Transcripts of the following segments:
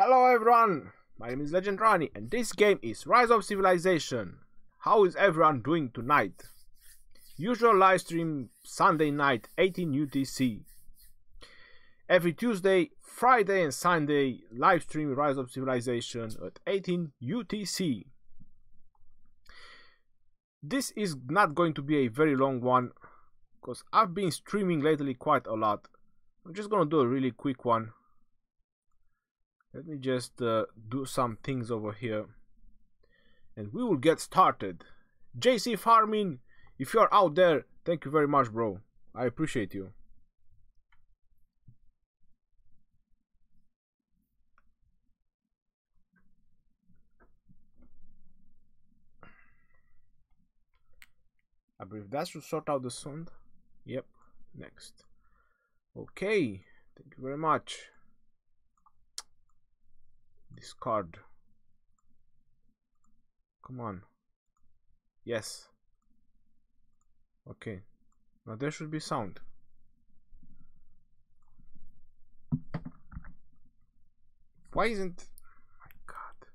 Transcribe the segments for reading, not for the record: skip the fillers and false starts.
Hello everyone, my name is Legend Rani and this game is Rise of Civilization. How is everyone doing tonight? Usual live stream Sunday night 18 UTC. Every Tuesday, Friday and Sunday live stream Rise of Civilization at 18 UTC. This is not going to be a very long one because I've been streaming lately quite a lot. I'm just gonna do a really quick one. Let me just do some things over here and we will get started. JC Farming, if you're out there, thank you very much, bro. I appreciate you. I believe that should sort out the sound. Yep, next. Okay, thank you very much. Discard. Come on. Yes. Okay. Now there should be sound. Why isn't... My God.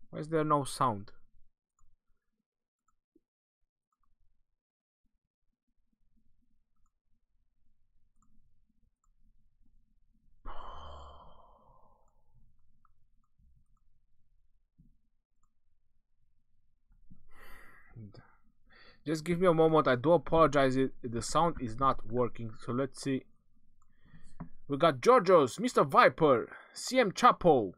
Why is there no sound? Just give me a moment. I do apologize, the sound is not working. So let's see. We got Georgios, Mr. Viper, CM Chapo,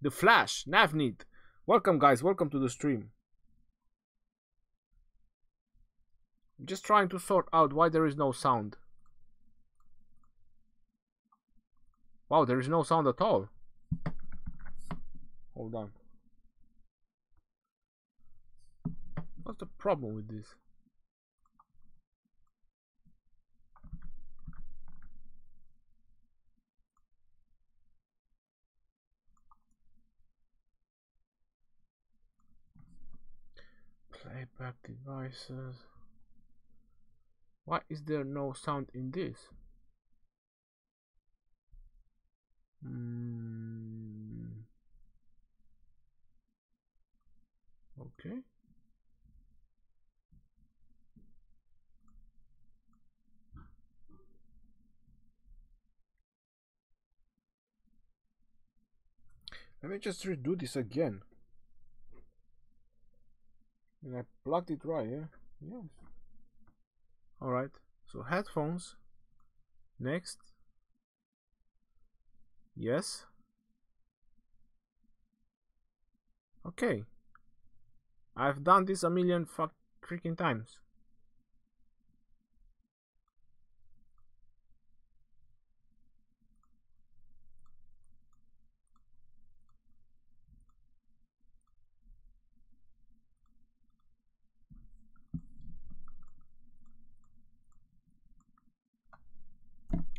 The Flash, Navnit. Welcome guys, welcome to the stream. I'm just trying to sort out why there is no sound. Wow, there is no sound at all. Hold on. What's the problem with this? Playback devices. Why is there no sound in this? Okay. Let me just redo this again. And I plugged it right, yeah? Yes. Alright, so headphones. Next. Yes. Okay. I've done this a million freaking times.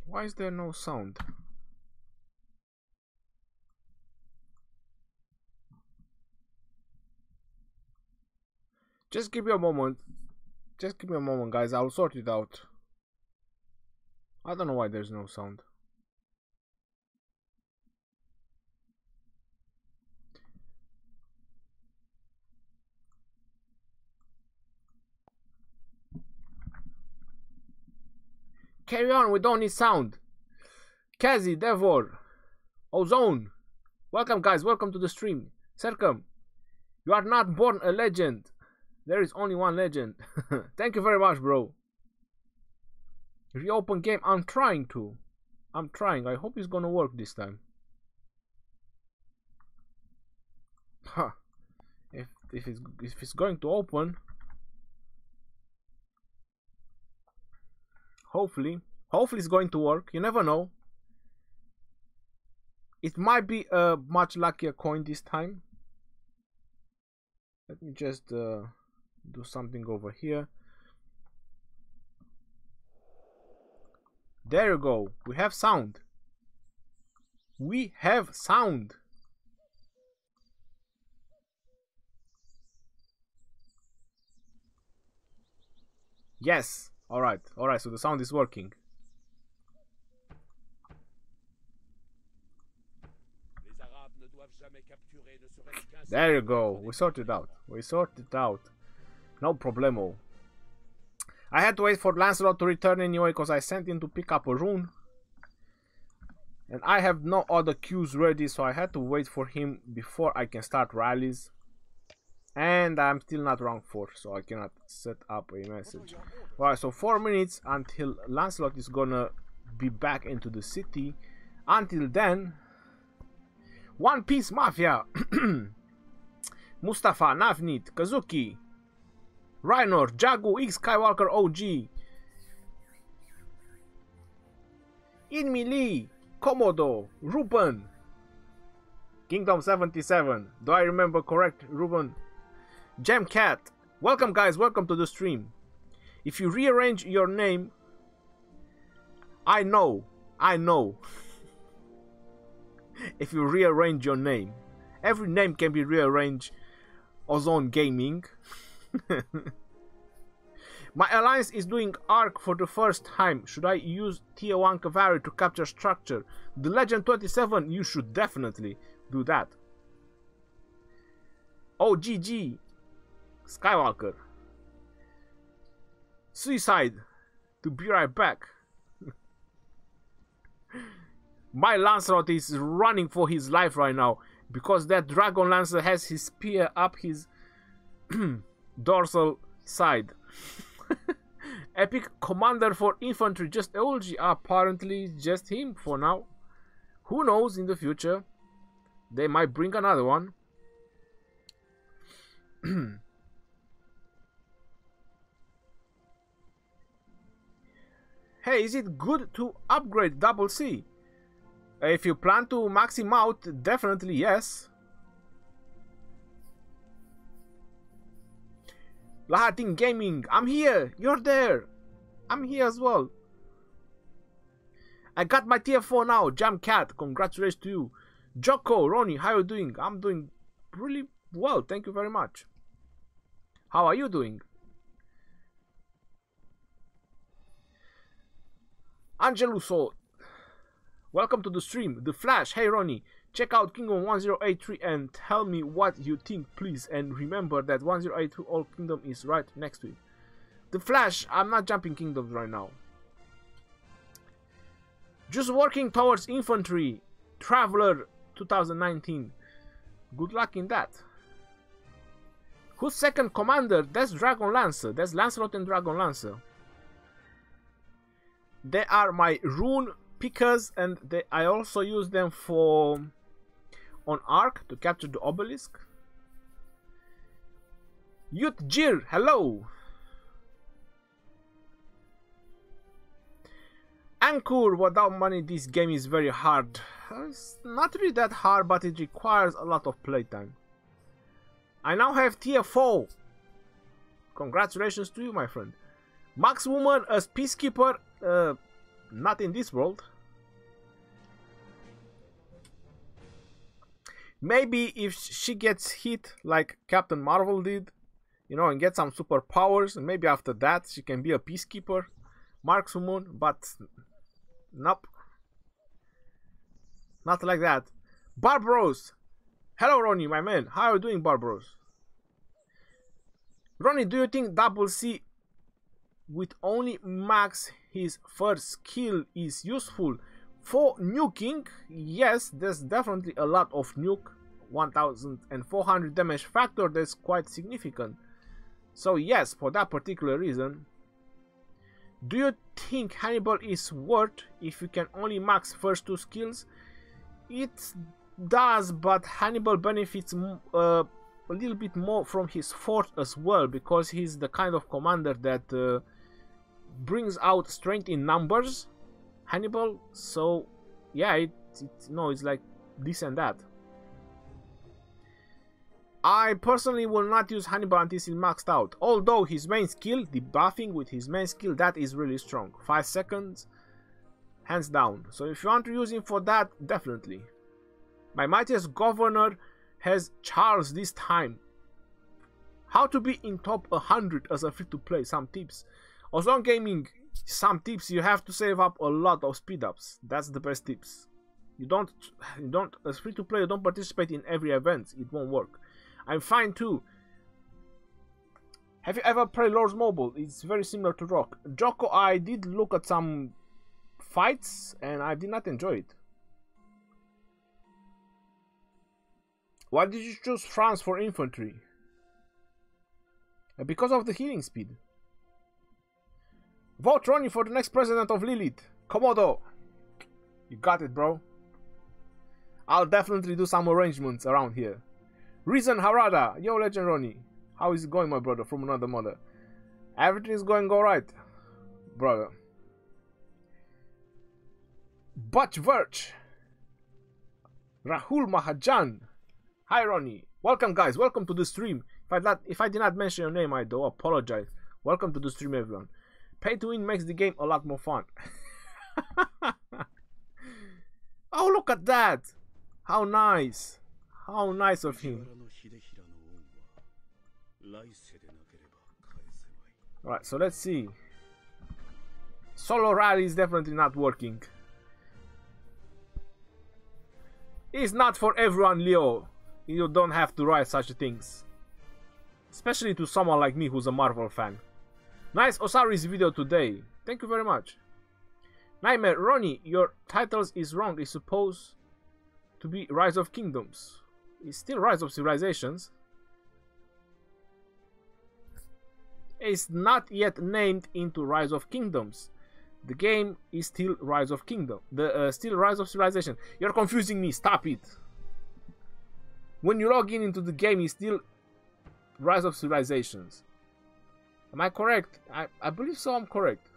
Why is there no sound? Just give me a moment. Just give me a moment, guys. I'll sort it out. I don't know why there's no sound. Carry on, we don't need sound. Kazi, Devor, Ozone. Welcome guys, welcome to the stream. Sercom, you are not born a legend. There is only one legend. Thank you very much, bro. Reopen game, I'm trying to. I hope it's gonna work this time. Huh. If it's going to open. Hopefully it's going to work. You never know. It might be a much luckier coin this time. Let me just do something over here. There you go. We have sound. We have sound. Yes. Alright, alright, so the sound is working. There you go. We sorted out. We sorted out. No problemo. I had to wait for Lancelot to return anyway because I sent him to pick up a rune. And I have no other queues ready, so I had to wait for him before I can start rallies. And I'm still not rank 4, so I cannot set up a message. Alright, so 4 minutes until Lancelot is gonna be back into the city. Until then, One Piece Mafia, Mustafa, Navnit, Kazuki, Rainor, Jagu, X Skywalker OG, Inmi Lee, Komodo, Ruben, Kingdom 77. Do I remember correct, Ruben? Gemcat. Welcome guys, welcome to the stream. If you rearrange your name, I know. If you rearrange your name, every name can be rearranged. Ozone Gaming. My alliance is doing Arc for the first time. Should I use Tier 1 cavalry to capture structure? The Legend 27, you should definitely do that. OGG Skywalker. Suicide. To be right back. My Lancelot is running for his life right now because that Dragon Lancer has his spear up his dorsal side. Epic commander for infantry, just Eulgi. Apparently just him for now. Who knows, in the future they might bring another one. Hey, is it good to upgrade Double C? If you plan to max him out, definitely yes. Lahatin Gaming, I'm here, you're there. I'm here as well. I got my tier 4 now. Jamcat, congratulations to you. Joko, Ronnie, how are you doing? I'm doing really well, thank you very much. How are you doing? Angeluso, welcome to the stream. The Flash, hey Ronnie, check out Kingdom 1083 and tell me what you think, please. And remember that 1082 All Kingdom is right next to it. The Flash, I'm not jumping kingdoms right now. Just working towards infantry. Traveler 2019. Good luck in that. Who's second commander? That's Dragon Lancer. That's Lancelot and Dragon Lancer. They are my rune pickers, and I also use them for on Arc to capture the obelisk. Youth Jir, hello. Ankur, without money this game is very hard. It's not really that hard, but it requires a lot of playtime. I now have tier 4. Congratulations to you, my friend. Max Woman as Peacekeeper, not in this world. Maybe if she gets hit like Captain Marvel did, you know, and get some superpowers, and maybe after that she can be a Peacekeeper, Markswoman, but nope. Not like that. Barbaros! Hello Ronnie, my man. How are you doing, Barbaros? Ronnie, do you think Double C with only max his first skill is useful for nuking? Yes, there's definitely a lot of nuke. 1400 damage factor, that's quite significant. So yes, for that particular reason. Do you think Hannibal is worth if you can only max first 2 skills? It does, but Hannibal benefits a little bit more from his fourth as well, because he's the kind of commander that brings out strength in numbers, Hannibal. So yeah, it's like this and that. I personally will not use Hannibal until he's maxed out, although his main skill, debuffing with his main skill, that is really strong. 5 seconds, hands down. So if you want to use him for that, definitely. My mightiest governor has Charles this time. How to be in top 100 as a free to play, some tips. Also on gaming, some tips: you have to save up a lot of speed ups. That's the best tips. You don't as free to play, you don't participate in every event. It won't work. I'm fine too. Have you ever played Lords Mobile? It's very similar to Rock. Joko, I did look at some fights and I did not enjoy it. Why did you choose France for infantry? Because of the healing speed. Vote Ronnie for the next president of Lilith. Komodo. You got it, bro. I'll definitely do some arrangements around here. Reason Harada. Yo, Legend Ronnie. How is it going, my brother, from another mother? Everything is going alright, brother. Butch Verge. Rahul Mahajan. Hi, Ronnie. Welcome, guys. Welcome to the stream. If I did not mention your name, I do apologize. Welcome to the stream, everyone. Pay to win makes the game a lot more fun. Oh, look at that. How nice. How nice of him. Alright, so let's see. Solo rally is definitely not working. It's not for everyone, Leo. You don't have to write such things. Especially to someone like me who's a Marvel fan. Nice Osiris video today. Thank you very much. Nightmare, Ronnie, your titles is wrong. It's supposed to be Rise of Kingdoms. It's still Rise of Civilizations. It's not yet named into Rise of Kingdoms. The game is still Rise of Kingdom. Still Rise of Civilization. You're confusing me. Stop it. When you log in into the game, it's still Rise of Civilizations. Am I correct? I believe so. I'm correct.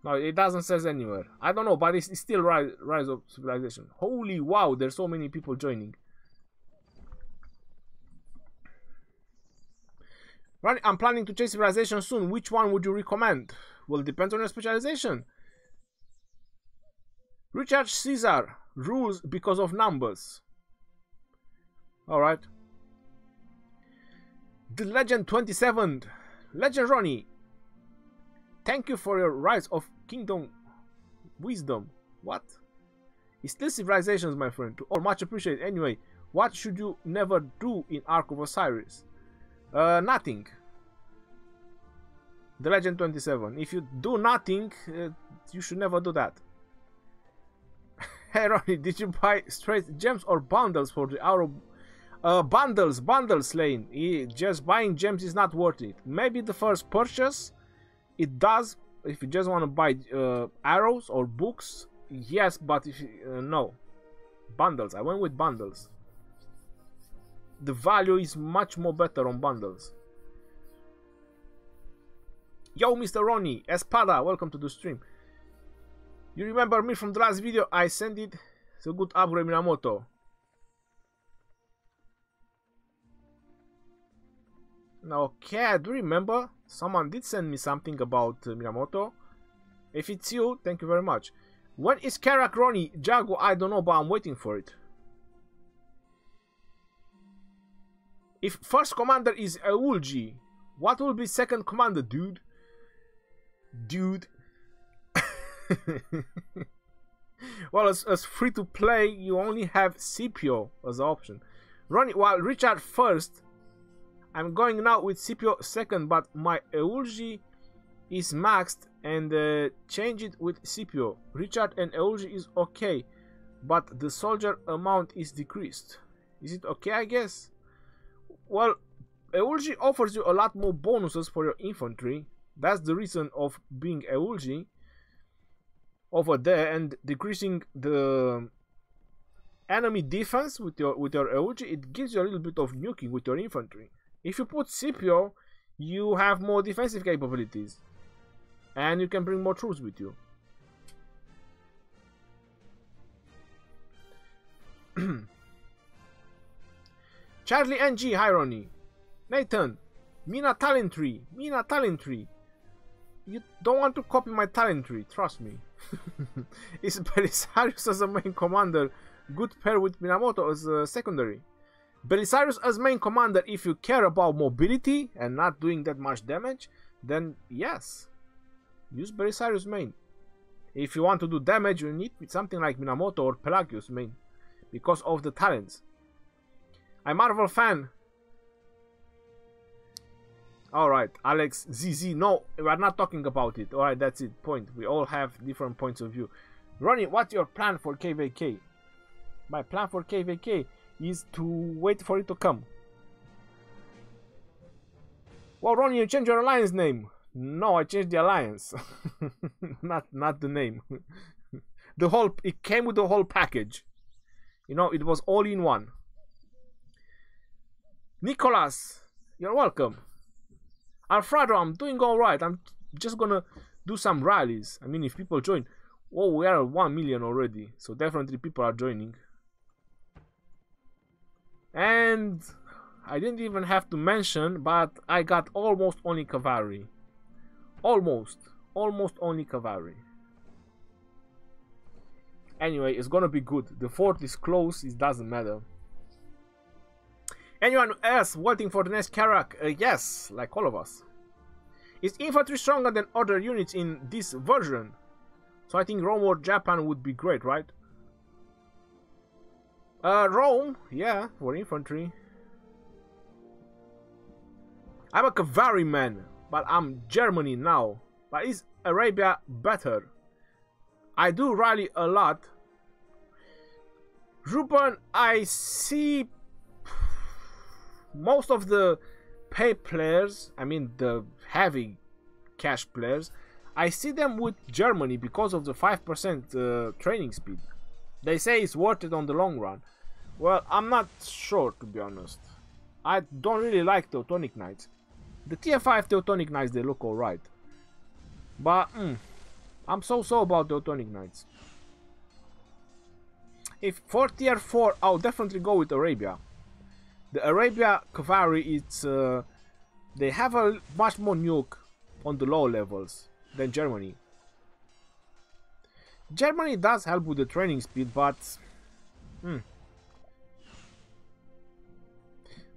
No, it doesn't say anywhere. I don't know, but it's still Rise of Civilization. Holy wow, there's so many people joining. Right, I'm planning to chase Civilization soon. Which one would you recommend? Well, it depends on your specialization. Richard Caesar rules because of numbers. Alright. The Legend 27. Legend Ronnie. Thank you for your Rise of Kingdom wisdom. What? It's still Civilizations, my friend. Oh, much appreciated. Anyway, what should you never do in Ark of Osiris? Nothing. The Legend 27. If you do nothing, you should never do that. Hey Ronnie, did you buy straight gems or bundles for the Arrow? Bundles, Lane. Just buying gems is not worth it. Maybe the first purchase, it does. If you just want to buy arrows or books, yes, but if you, no. Bundles. I went with bundles. The value is much more better on bundles. Yo, Mr. Ronnie, Espada, welcome to the stream. You remember me from the last video? I sent it. It's a good upgrade, Minamoto. Okay, I do remember. Someone did send me something about Minamoto. If it's you, thank you very much. When is Karak Ronnie? Jago, I don't know, but I'm waiting for it. If first commander is Eulji, what will be second commander, dude? Dude. Well, as free to play, you only have Scipio as an option. Ronnie, while Richard first, I'm going now with Scipio second, but my Eulji is maxed and change it with Scipio. Richard and Eulji is okay, but the soldier amount is decreased. Is it okay, I guess? Well, Eulji offers you a lot more bonuses for your infantry. That's the reason of being Eulji over there, and decreasing the enemy defense with your Eulji. It gives you a little bit of nuking with your infantry. If you put Scipio, you have more defensive capabilities, and you can bring more troops with you. Charlie NG, hi Ronnie. Nathan, Mina talent tree. You don't want to copy my talent tree, trust me. Is Belisarius as a main commander good pair with Minamoto as a secondary? Belisarius as main commander, if you care about mobility and not doing that much damage, then yes, use Belisarius main. If you want to do damage, you need something like Minamoto or Pelagius main, because of the talents. I'm Marvel fan. Alright, Alex ZZ, no, we're not talking about it. Alright, that's it, point. We all have different points of view. Ronnie, what's your plan for KVK? My plan for KVK is to wait for it to come. Well, Ronnie, you changed your alliance name. No, I changed the alliance. not the name. It came with the whole package. You know, it was all in one. Nicholas, you're welcome. Alfredo, I'm doing alright. I'm just gonna do some rallies. I mean, if people join. Oh, we are 1 million already. So definitely people are joining. And I didn't even have to mention, but I got almost only cavalry. Almost only cavalry. Anyway, it's gonna be good. The fort is close, it doesn't matter. Anyone else waiting for the next Karak? Yes, like all of us. Is infantry stronger than other units in this version? So I think Rome or Japan would be great, right? Rome, yeah, for infantry. I'm a cavalryman, but I'm Germany now. But is Arabia better? I do rally a lot. Ruben, I see most of the pay players, I mean the heavy cash players, I see them with Germany because of the 5% training speed. They say it's worth it on the long run. Well, I'm not sure, to be honest. I don't really like Teutonic Knights. The tier 5 Teutonic Knights, they look alright. But, I'm so-so about Teutonic Knights. If for tier 4, I'll definitely go with Arabia. The Arabia cavalry, it's they have a much more nuke on the low levels than Germany. Germany does help with the training speed, but the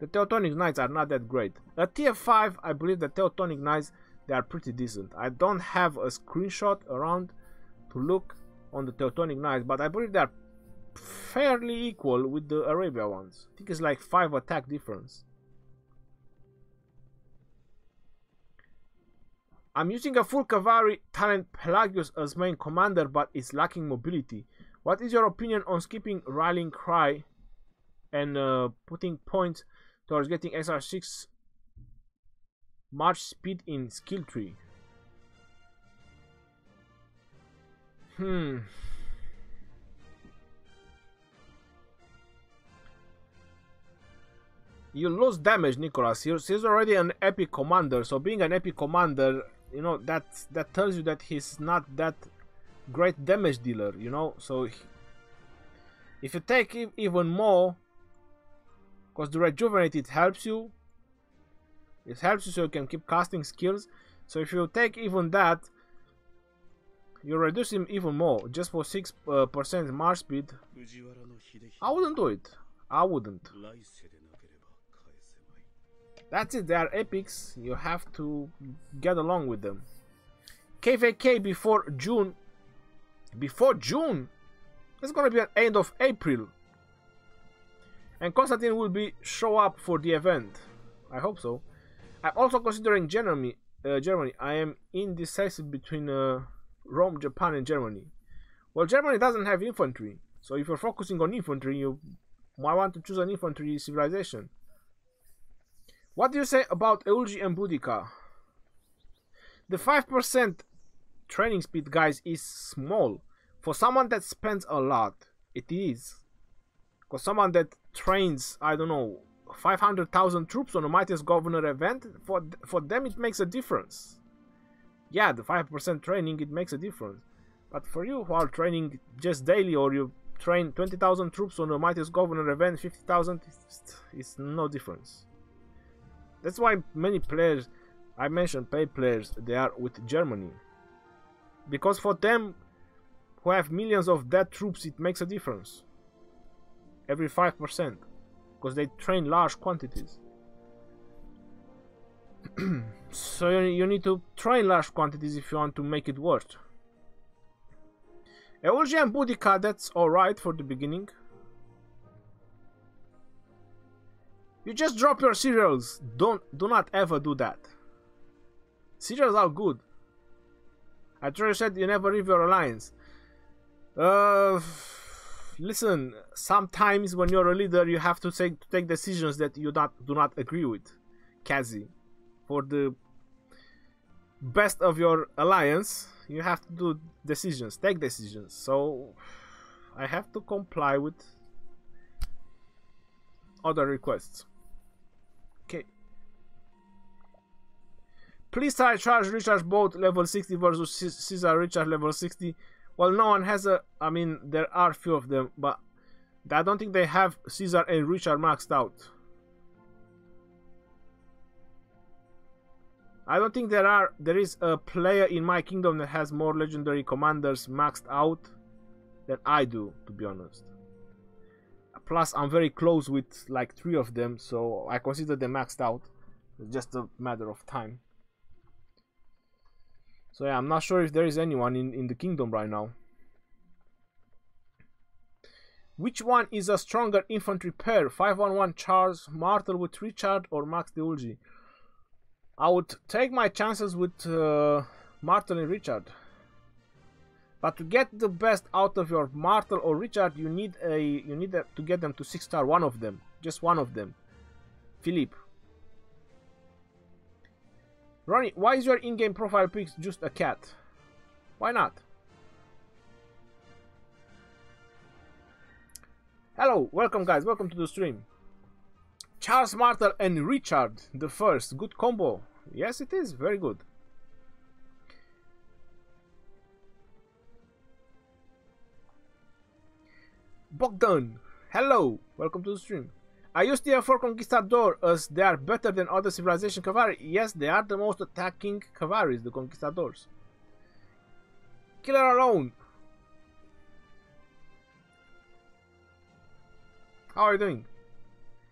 Teutonic Knights are not that great. At tier 5, I believe the Teutonic Knights, they are pretty decent. I don't have a screenshot around to look on the Teutonic Knights, but I believe they are fairly equal with the Arabia ones. I think it's like 5 attack difference. I'm using a full cavalry talent Pelagius as main commander, but it's lacking mobility. What is your opinion on skipping rallying cry and putting points towards getting SR6 march speed in skill tree? You lose damage, Nicholas. He's already an epic commander, so being an epic commander, you know, that tells you that he's not that great damage dealer, you know. So if you take even more, because the rejuvenate, it helps you so you can keep casting skills. So if you take even that, you reduce him even more just for 6% march speed. I wouldn't do it. I wouldn't. That's it, they are epics, you have to get along with them. KVK before June. Before June? It's gonna be at end of April. And Constantine will show up for the event. I hope so. I'm also considering Germany. I am indecisive between Rome, Japan and Germany. Well, Germany doesn't have infantry. So if you're focusing on infantry, you might want to choose an infantry civilization. What do you say about Eulgi and Boudica? The 5% training speed, guys, is small. For someone that spends a lot, it is. Because someone that trains, I don't know, 500,000 troops on a Mightiest Governor event, for them it makes a difference. Yeah, the 5% training, it makes a difference. But for you who are training just daily, or you train 20,000 troops on a Mightiest Governor event, 50,000, it's no difference. That's why many players, I mentioned pay players, they are with Germany. Because for them, who have millions of dead troops, it makes a difference. Every 5%. because they train large quantities. So you need to train large quantities if you want to make it work. Eulgia and Boudica, that's alright for the beginning. You just drop your cereals. Do not ever do that. Cereals are good. I already said you never leave your alliance. Listen, sometimes when you're a leader you have to take decisions that you do not agree with, Kazi. For the best of your alliance, you have to do decisions, take decisions. So I have to comply with other requests. Okay. Please try charge recharge both level 60 versus Caesar recharge level 60. Well, no one has a... I mean, there are few of them, but I don't think they have Caesar and Richard maxed out. I don't think there is a player in my kingdom that has more legendary commanders maxed out than I do, to be honest. Plus, I'm very close with like 3 of them, so I consider them maxed out. It's just a matter of time. So yeah, I'm not sure if there is anyone in the kingdom right now. Which one is a stronger infantry pair? 5-1-1 Charles Martel with Richard or Max Deulgi? I would take my chances with Martel and Richard. But to get the best out of your Martel or Richard, you need to get them to 6-star. One of them, just one of them. Philippe. Ronnie, why is your in-game profile pic just a cat? Why not? Hello, welcome guys, welcome to the stream. Charles Martel and Richard the First, good combo. Yes, it is, very good. Bogdan, hello, welcome to the stream. I use TF4 Conquistador as they are better than other civilization cavalry. Yes, they are the most attacking cavalries, the Conquistadors. Killer Alone. How are you doing?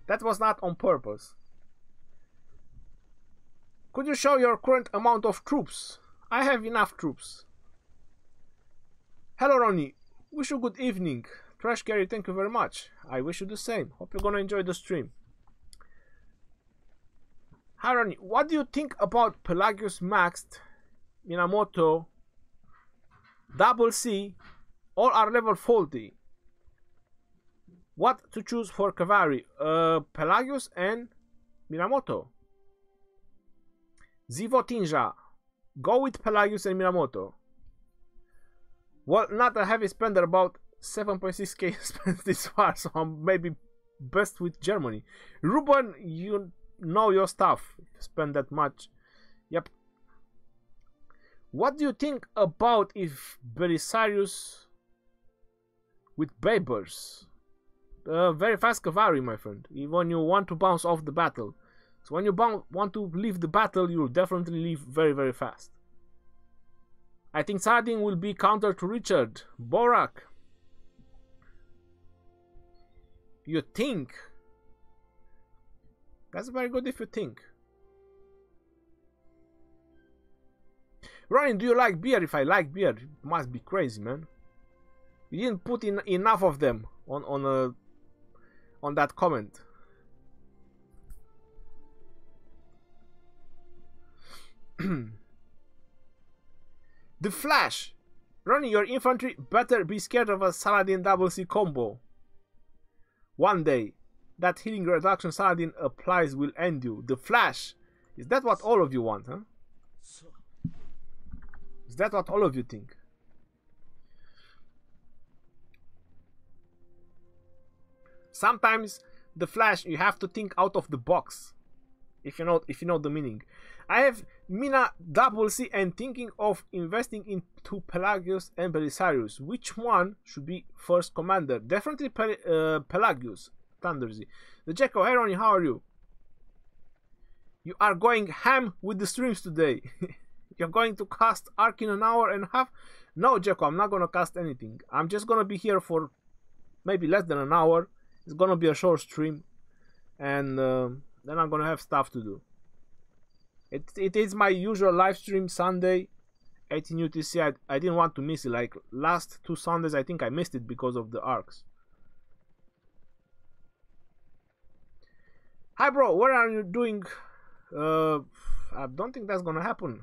That was not on purpose. Could you show your current amount of troops? I have enough troops. Hello Ronnie, wish you good evening. Trash Carry, thank you very much. I wish you the same. Hope you're gonna enjoy the stream. Hi Ronnie, what do you think about Pelagius Maxed, Minamoto, Double C, all are level 40? What to choose for cavalry? Pelagius and Minamoto. Zivo Tinja. Go with Pelagius and Minamoto. Well, not a heavy spender, about 7.6k spent this far, so I'm maybe best with Germany. Ruben, you know your stuff. Spend that much. Yep. What do you think about if Belisarius with Babers? Very fast cavalry, my friend. When you want to bounce off the battle. So when you want to leave the battle, you'll definitely leave very, very fast. I think Saladin will be counter to Richard. Borak. You think? That's very good if you think. Ryan, do you like beer? If I like beer, it must be crazy, man. You didn't put in enough of them on that comment. The Flash. Ronnie, your infantry better be scared of a Saladin double C combo. One day, that healing reduction Saladin applies will end you. The Flash. Is that what all of you want, huh? Is that what all of you think? Sometimes the Flash, you have to think out of the box. If you know the meaning. I have Mina double C and thinking of investing into Pelagius and Belisarius. Which one should be first commander? Definitely Pelagius. Thundersy. The Jacko, hey Ronnie, how are you? You are going ham with the streams today. You're going to cast Ark in an hour and a half? No, Jacko, I'm not gonna cast anything. I'm just gonna be here for maybe less than an hour. It's gonna be a short stream. and then I'm gonna have stuff to do. It is my usual live stream Sunday 18 UTC. I didn't want to miss it. Like last 2 Sundays I think I missed it because of the arcs. Hi bro, what are you doing? I don't think that's gonna happen.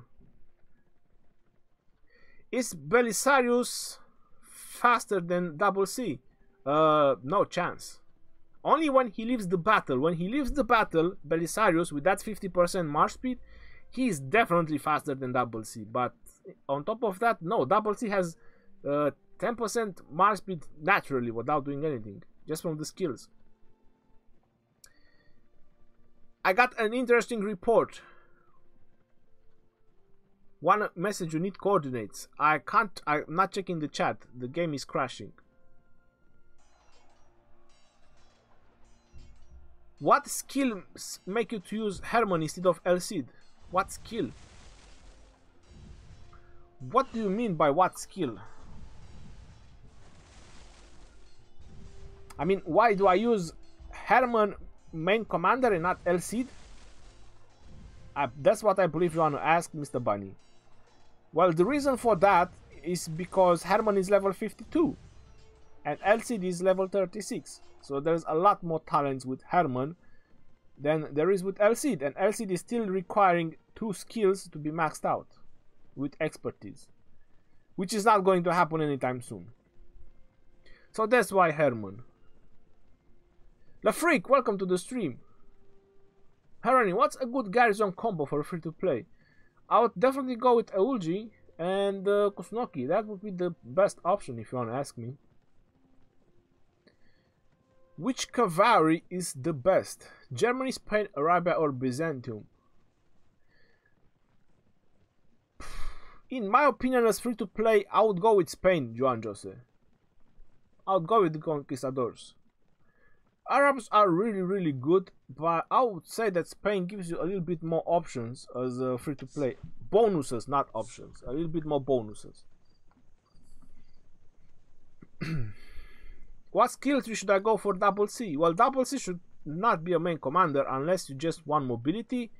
Is Belisarius faster than Double C? No chance. Only when he leaves the battle. When he leaves the battle, Belisarius, with that 50% march speed, he is definitely faster than Double C. But on top of that, no. Double C has 10% march speed naturally without doing anything, just from the skills. I got an interesting report. One message, you need coordinates. I'm not checking the chat. The game is crashing. What skill make you to use Herman instead of El Cid? What skill? What do you mean by what skill? I mean, why do I use Herman main commander and not El Cid? That's what I believe you want to ask, Mr. Bunny. Well, the reason for that is because Herman is level 52 and El Cid is level 36. So there's a lot more talents with Herman than there is with El Cid, and El Cid is still requiring 2 skills to be maxed out with expertise, which is not going to happen anytime soon. So that's why Herman. La Freak, welcome to the stream. Harani, what's a good garrison combo for free to play? I would definitely go with Eulji and Kusunoki. That would be the best option if you want to ask me. Which cavalry is the best? Germany, Spain, Arabia, or Byzantium? In my opinion, as free to play, I would go with Spain, Juan Jose. I would go with the Conquistadors. Arabs are really good, but I would say that Spain gives you a little bit more options as free to play. Bonuses, not options. A little bit more bonuses. What skill tree should I go for Double C? Well, Double C should not be a main commander unless you just want mobility.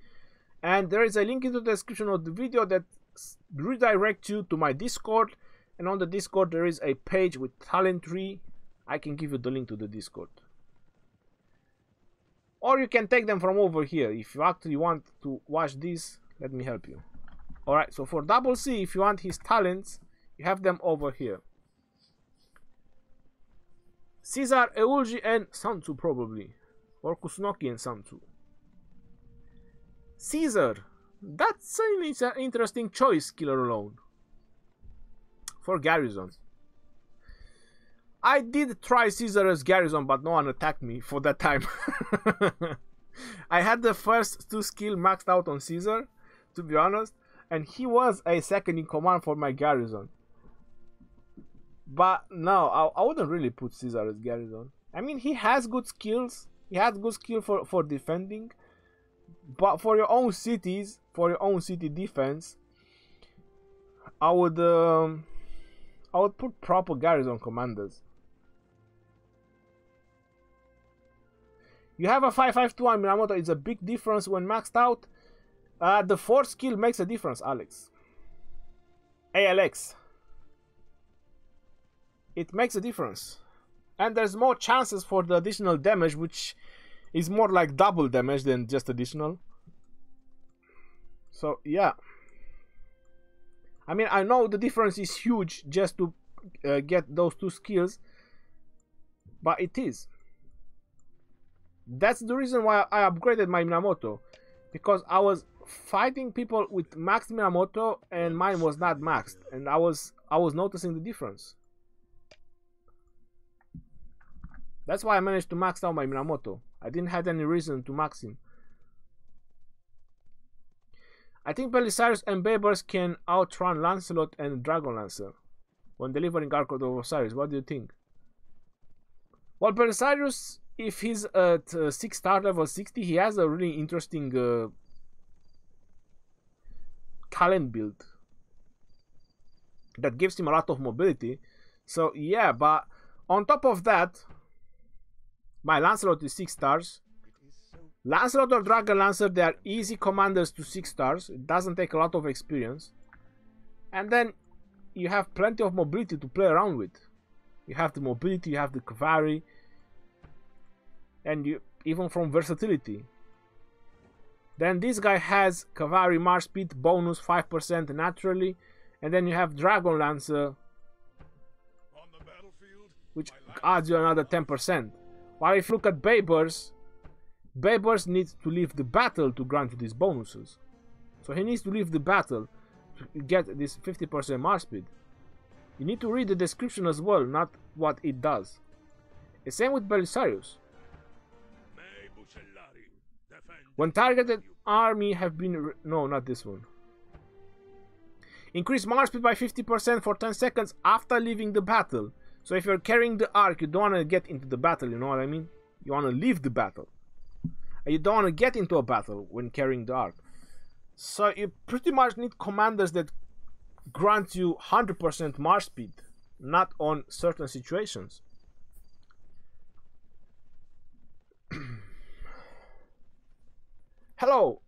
And there is a link in the description of the video that redirects you to my Discord. And on the Discord there is a page with talent tree. I can give you the link to the Discord. Or you can take them from over here. If you actually want to watch this, let me help you. Alright, so for Double C, if you want his talents, you have them over here. Caesar, Eulji, and Sun Tzu probably. Or Kusunoki and Sun Tzu. Caesar. That's an interesting choice, Killer Alone. For Garrison. I did try Caesar as Garrison, but no one attacked me for that time. I had the first 2 skill maxed out on Caesar, to be honest. And he was a second in command for my Garrison. But no, I wouldn't really put Caesar as Garrison. I mean, he has good skills. He has good skill for defending. But for your own cities, for your own city defense, I would put proper Garrison commanders. You have a 5.5 on Minamoto. It's a big difference when maxed out. The 4th skill makes a difference, Alex. ALX. It makes a difference. And there's more chances for the additional damage, which is more like double damage than just additional. So, yeah. I mean, I know the difference is huge just to get those 2 skills. But it is. That's the reason why I upgraded my Minamoto. Because I was fighting people with maxed Minamoto and mine was not maxed. And I was noticing the difference. That's why I managed to max out my Minamoto. I didn't have any reason to max him. I think Belisarius and Babers can outrun Lancelot and Dragon Lancer when delivering Arc of Osiris. What do you think? Well, Belisarius, if he's at 6-star level 60, he has a really interesting talent build that gives him a lot of mobility. So yeah, but on top of that, my Lancelot is 6 stars. Lancelot or Dragon Lancer, they are easy commanders to 6 stars. It doesn't take a lot of experience. And then you have plenty of mobility to play around with. You have the mobility, you have the cavalry, and you even from versatility. Then this guy has cavalry march speed bonus 5% naturally, and then you have Dragon Lancer, which adds you another 10%. While if you look at Babers, Babers needs to leave the battle to grant you these bonuses. So he needs to leave the battle to get this 50% march speed. You need to read the description as well, not what it does. The same with Belisarius. When targeted army have been... No, not this one. Increase march speed by 50% for 10 seconds after leaving the battle. So if you're carrying the arc, you don't want to get into the battle, you know what I mean? You want to leave the battle. And you don't want to get into a battle when carrying the arc. So you pretty much need commanders that grant you 100% march speed, not on certain situations. Hello,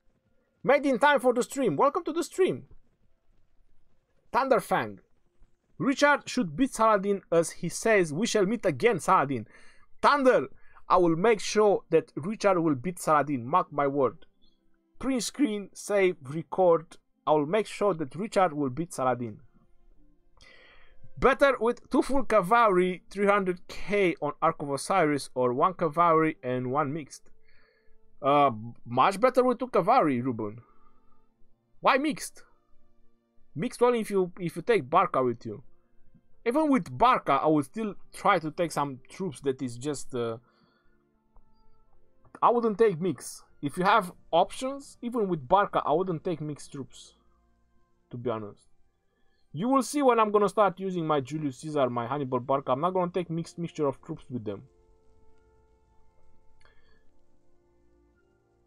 made in time for the stream. Welcome to the stream. Thunderfang. Richard should beat Saladin as he says, we shall meet again, Saladin. Thunder, I will make sure that Richard will beat Saladin, mark my word. Print screen, save, record. I will make sure that Richard will beat Saladin. Better with 2 full cavalry, 300k on Ark of Osiris, or 1 cavalry and 1 mixed. Much better with 2 cavalry, Ruben. Why mixed? Mixed only if you take Barca with you. Even with Barca, I would still try to take some troops that is just... I wouldn't take mix. If you have options, even with Barca, I wouldn't take mixed troops. To be honest. You will see when I'm gonna start using my Julius Caesar, my Hannibal Barca. I'm not gonna take mixture of troops with them.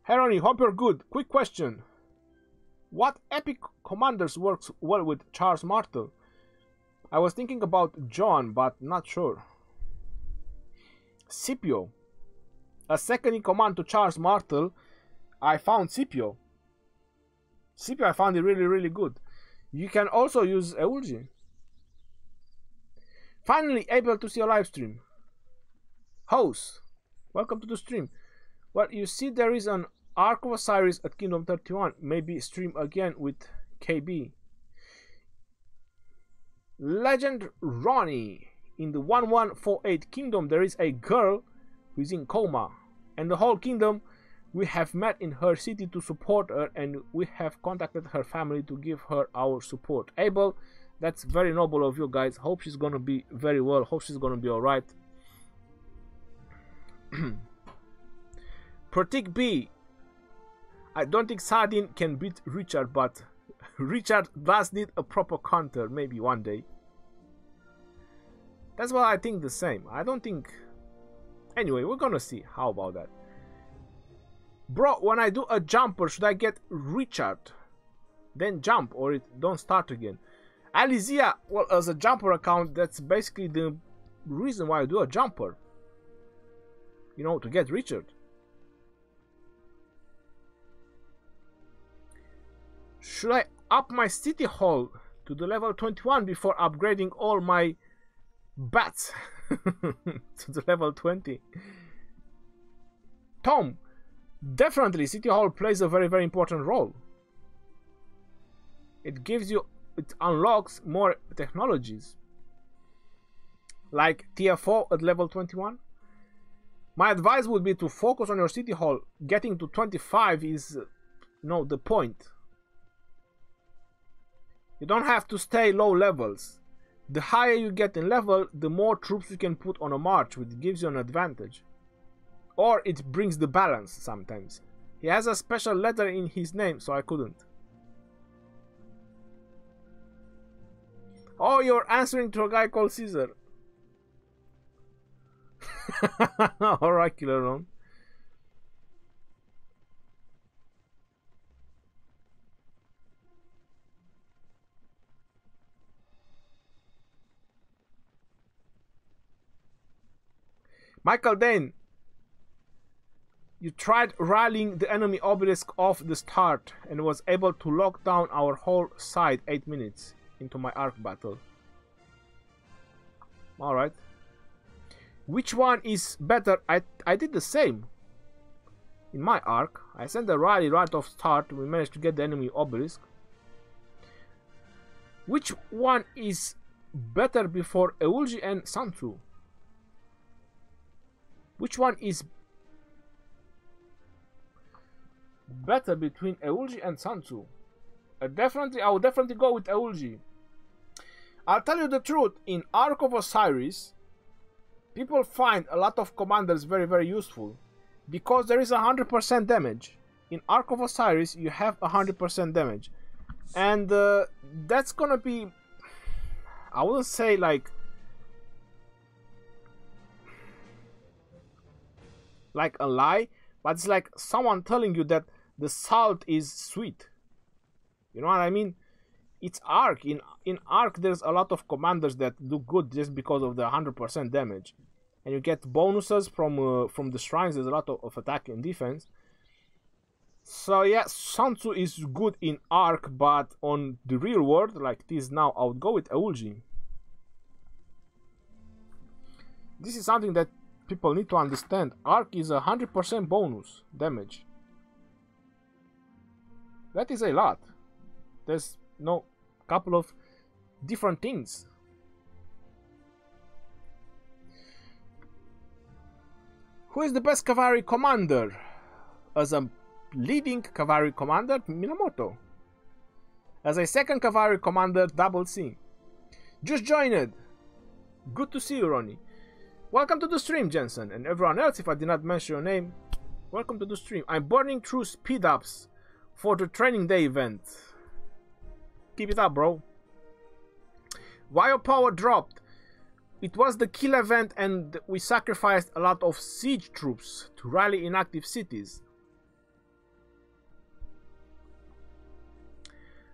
Herony, hope you're good. Quick question. What epic commanders works well with Charles Martel? I was thinking about John, but not sure. Scipio. A second in command to Charles Martel, I found Scipio. Scipio I found it really good. You can also use Eulgi. Finally able to see a live stream. Host, welcome to the stream. Well, you see there is an Ark of Osiris at Kingdom 31. Maybe stream again with KB. Legend Ronnie. In the 1148 kingdom there is a girl who is in coma. And the whole kingdom, we have met in her city to support her, and we have contacted her family to give her our support. Abel, that's very noble of you guys. Hope she's gonna be very well. Hope she's gonna be alright. Pratik B. I don't think Saladin can beat Richard, but Richard does need a proper counter, maybe one day. That's why I think the same. I don't think... Anyway, we're gonna see. How about that? Bro, when I do a jumper, should I get Richard? Then jump, or it don't start again? Alizia, well, as a jumper account, that's basically the reason why I do a jumper. You know, to get Richard. Should I up my city hall to the level 21 before upgrading all my bats to the level 20? Tom, definitely City Hall plays a very important role. It gives you, it unlocks more technologies like TFO at level 21. My advice would be to focus on your City Hall. Getting to 25 is the point. You don't have to stay low levels. The higher you get in level, the more troops you can put on a march, which gives you an advantage. Or it brings the balance sometimes. He has a special letter in his name, so I couldn't. Oh, you're answering to a guy called Caesar. Alright, Killer Ron. Michael Dane. You tried rallying the enemy obelisk off the start and was able to lock down our whole side 8 minutes into my arc battle. Alright. Which one is better? I did the same. In my arc, I sent a rally right off start. We managed to get the enemy obelisk. Which one is better before Eulji and Sansu? Which one is better between Eulji and Sansu? I would definitely go with Eulji. I'll tell you the truth, in Ark of Osiris, people find a lot of commanders very, very useful because there is 100% damage. In Ark of Osiris, you have 100% damage. And that's gonna be, I wouldn't say like a lie, but it's like someone telling you that the salt is sweet. You know what I mean? It's Ark. In Ark, there's a lot of commanders that do good just because of the 100% damage, and you get bonuses from the shrines. There's a lot of attack and defense. So yeah, Sansu is good in Ark, but on the real world, like it is now, I would go with Eulji. This is something that people need to understand. Ark is 100% bonus damage. That is a lot. There's no couple of different things. Who is the best cavalry commander? As a leading cavalry commander, Minamoto. As a second cavalry commander, Double C. Just joined. Good to see you, Ronnie. Welcome to the stream, Jensen, and everyone else. If I did not mention your name, welcome to the stream. I'm burning through speed ups for the training day event. Keep it up, bro. Why your power dropped? It was the kill event and we sacrificed a lot of siege troops to rally inactive cities.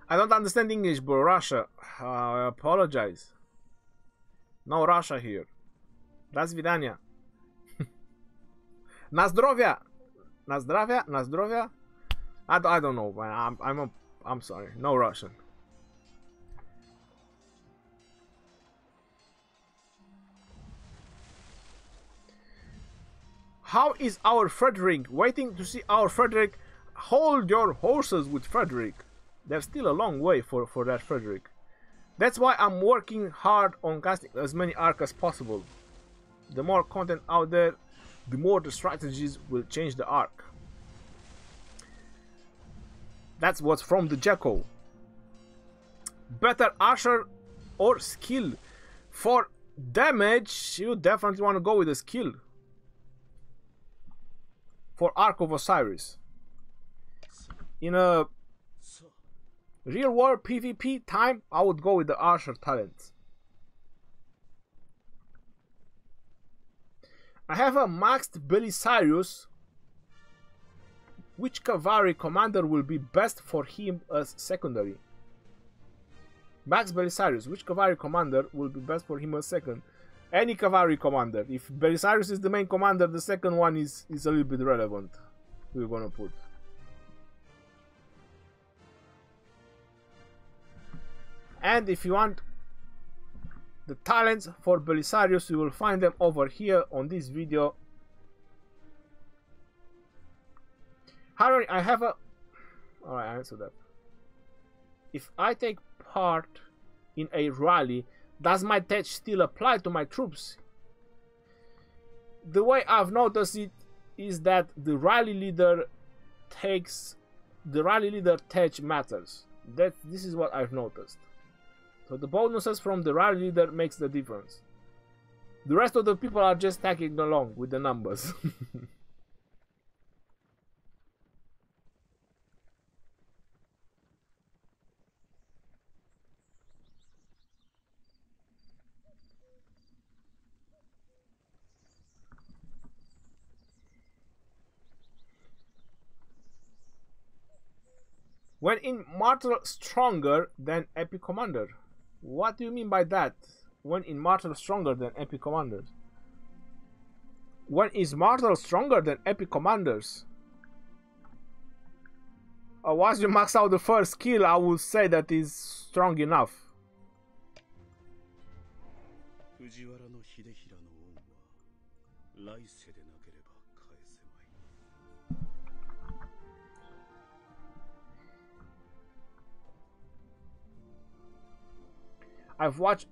I don't understand English, bro. Russia. I apologize. No Russia here. Do svidania. Na zdrowia. Na zdrowia. Na zdrowia. I don't know, man. I'm sorry. No Russian. How is our Frederick? Waiting to see our Frederick. Hold your horses with Frederick. There's still a long way for that Frederick. That's why I'm working hard on casting as many arcs as possible. The more content out there, the more the strategies will change the arc. That's what's from the Jekko. Better Usher or skill? For damage, you definitely want to go with a skill. For Ark of Osiris. In a real world PvP time, I would go with the Usher talent. I have a maxed Belisarius. Which cavalry commander will be best for him as secondary? Max Belisarius. Which cavalry commander will be best for him as second? Any cavalry commander. If Belisarius is the main commander, the second one is a little bit relevant. We're gonna put. And if you want the talents for Belisarius, you will find them over here on this video. Harry, I have a... Alright, I answered that. If I take part in a rally, does my tech still apply to my troops? The way I've noticed it is that the rally leader takes... The rally leader tech matters. This is what I've noticed. So the bonuses from the rally leader makes the difference. The rest of the people are just tagging along with the numbers. When in Martyr stronger than Epic Commander. What do you mean by that? When in Martyr stronger than Epic Commanders? When is Martel stronger than epic commanders? Once you max out the first skill, I would say that is strong enough. I've watched...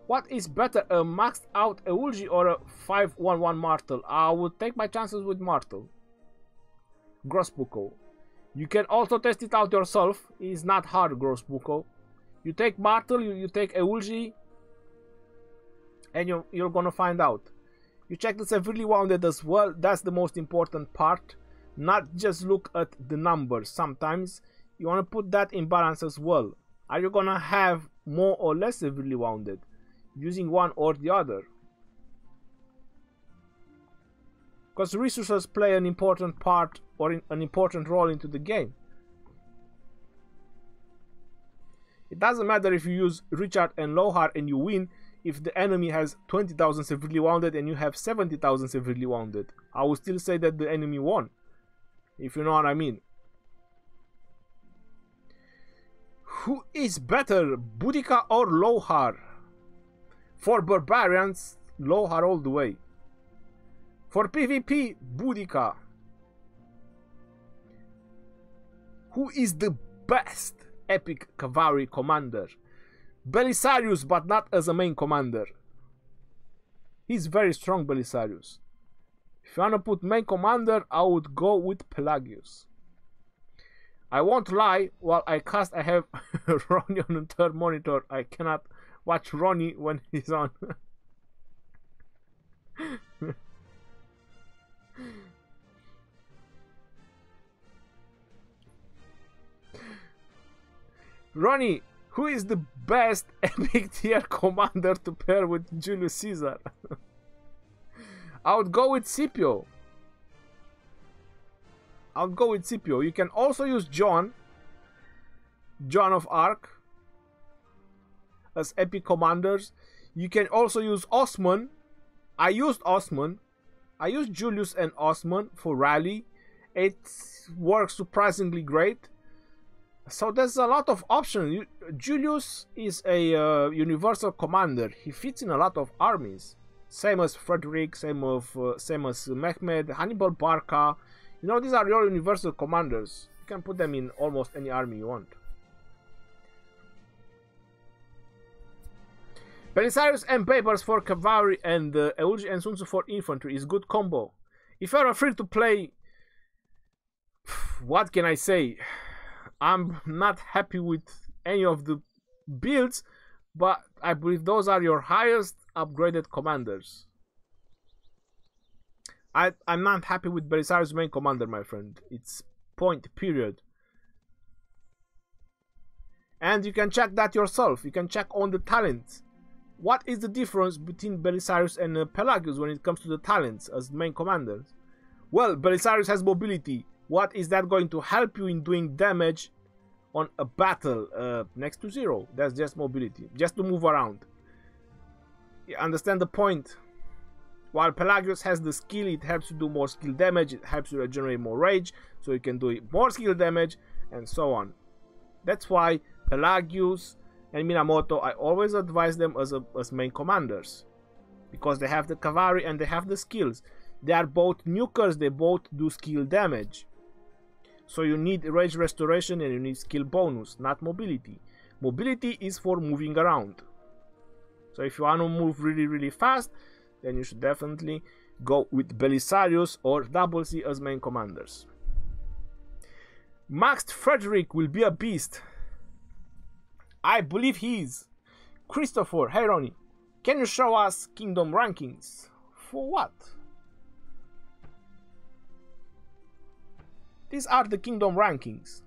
What is better, a maxed out Eulgi or a 5-1-1 Martel? I would take my chances with Martel. Grossbuko. You can also test it out yourself. It's not hard, Grossbuko. You take Martel, you take Eulgi, and you're gonna find out. You check the severely wounded as well. That's the most important part. Not just look at the numbers. Sometimes you want to put that in balance as well. Are you gonna have more or less severely wounded using one or the other? Because resources play an important part or an important role into the game. It doesn't matter if you use Richard and Lohar and you win if the enemy has 20,000 severely wounded and you have 70,000 severely wounded. I will still say that the enemy won, if you know what I mean. Who is better, Boudica or Lohar? For Barbarians, Lohar all the way. For PvP, Boudica. Who is the best epic cavalry commander? Belisarius, but not as a main commander. He's very strong, Belisarius. If you wanna put main commander, I would go with Pelagius. I won't lie, while I cast I have Ronnie on the third monitor. I cannot watch Ronnie when he's on. Ronnie, who is the best epic tier commander to pair with Julius Caesar? I would go with Scipio. I'll go with Scipio. You can also use John of Arc as epic commanders. You can also use Osman. I used Osman. I used Julius and Osman for rally. It works surprisingly great. So there's a lot of options. Julius is a universal commander. He fits in a lot of armies. Same as Frederick, same as Mehmed, Hannibal Barca. You know, these are your universal commanders. You can put them in almost any army you want. Belisarius and Babers for cavalry and Eulgi and Sun Tzu for infantry is good combo. If you're free to play, what can I say? I'm not happy with any of the builds, but I believe those are your highest upgraded commanders. I'm not happy with Belisarius' main commander, my friend. It's point, period. And you can check that yourself. You can check on the talents. What is the difference between Belisarius and Pelagius when it comes to the talents as main commanders? Well, Belisarius has mobility. What is that going to help you in doing damage on a battle? Next to zero. That's just mobility, just to move around. You understand the point? While Pelagius has the skill, it helps you do more skill damage, it helps you regenerate more rage, so you can do more skill damage, and so on. That's why Pelagius and Minamoto, I always advise them as main commanders, because they have the cavalry and they have the skills. They are both nukers, they both do skill damage. So you need rage restoration and you need skill bonus, not mobility. Mobility is for moving around. So if you want to move really fast, then you should definitely go with Belisarius or Double C as main commanders. Maxed Frederick will be a beast. I believe he is. Christopher, hey Ronnie, can you show us kingdom rankings? For what? These are the kingdom rankings.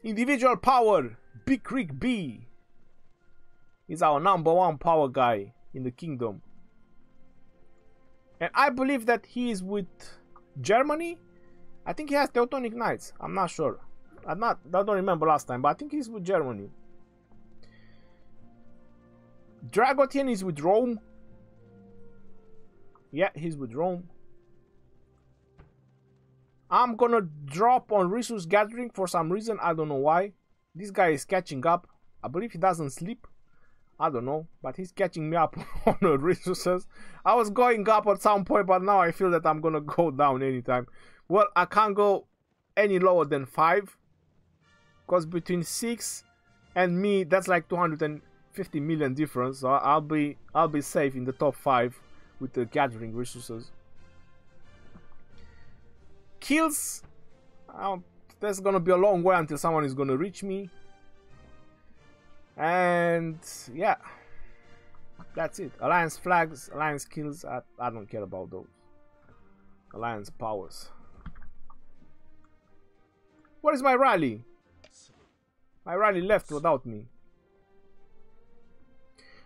Individual power, Big Rick B is our #1 power guy in the kingdom. And I believe that he is with Germany I think he has Teutonic Knights. I'm not sure. I don't remember last time, but I think he's with Germany. Dragotian is with Rome. Yeah, he's with Rome. I'm gonna drop on Resource Gathering for some reason. I don't know why. This guy is catching up. I believe he doesn't sleep. I don't know, but he's catching me up on the resources. I was going up at some point, but now I feel that I'm gonna go down anytime. Well, I can't go any lower than 5, because between 6 and me, that's like 250 million difference. So I'll be safe in the top 5 with the gathering resources. Kills, there's gonna be a long way until someone is gonna reach me. And yeah, that's it. Alliance flags, alliance kills, I don't care about those. Alliance powers. Where is my rally? My rally left without me.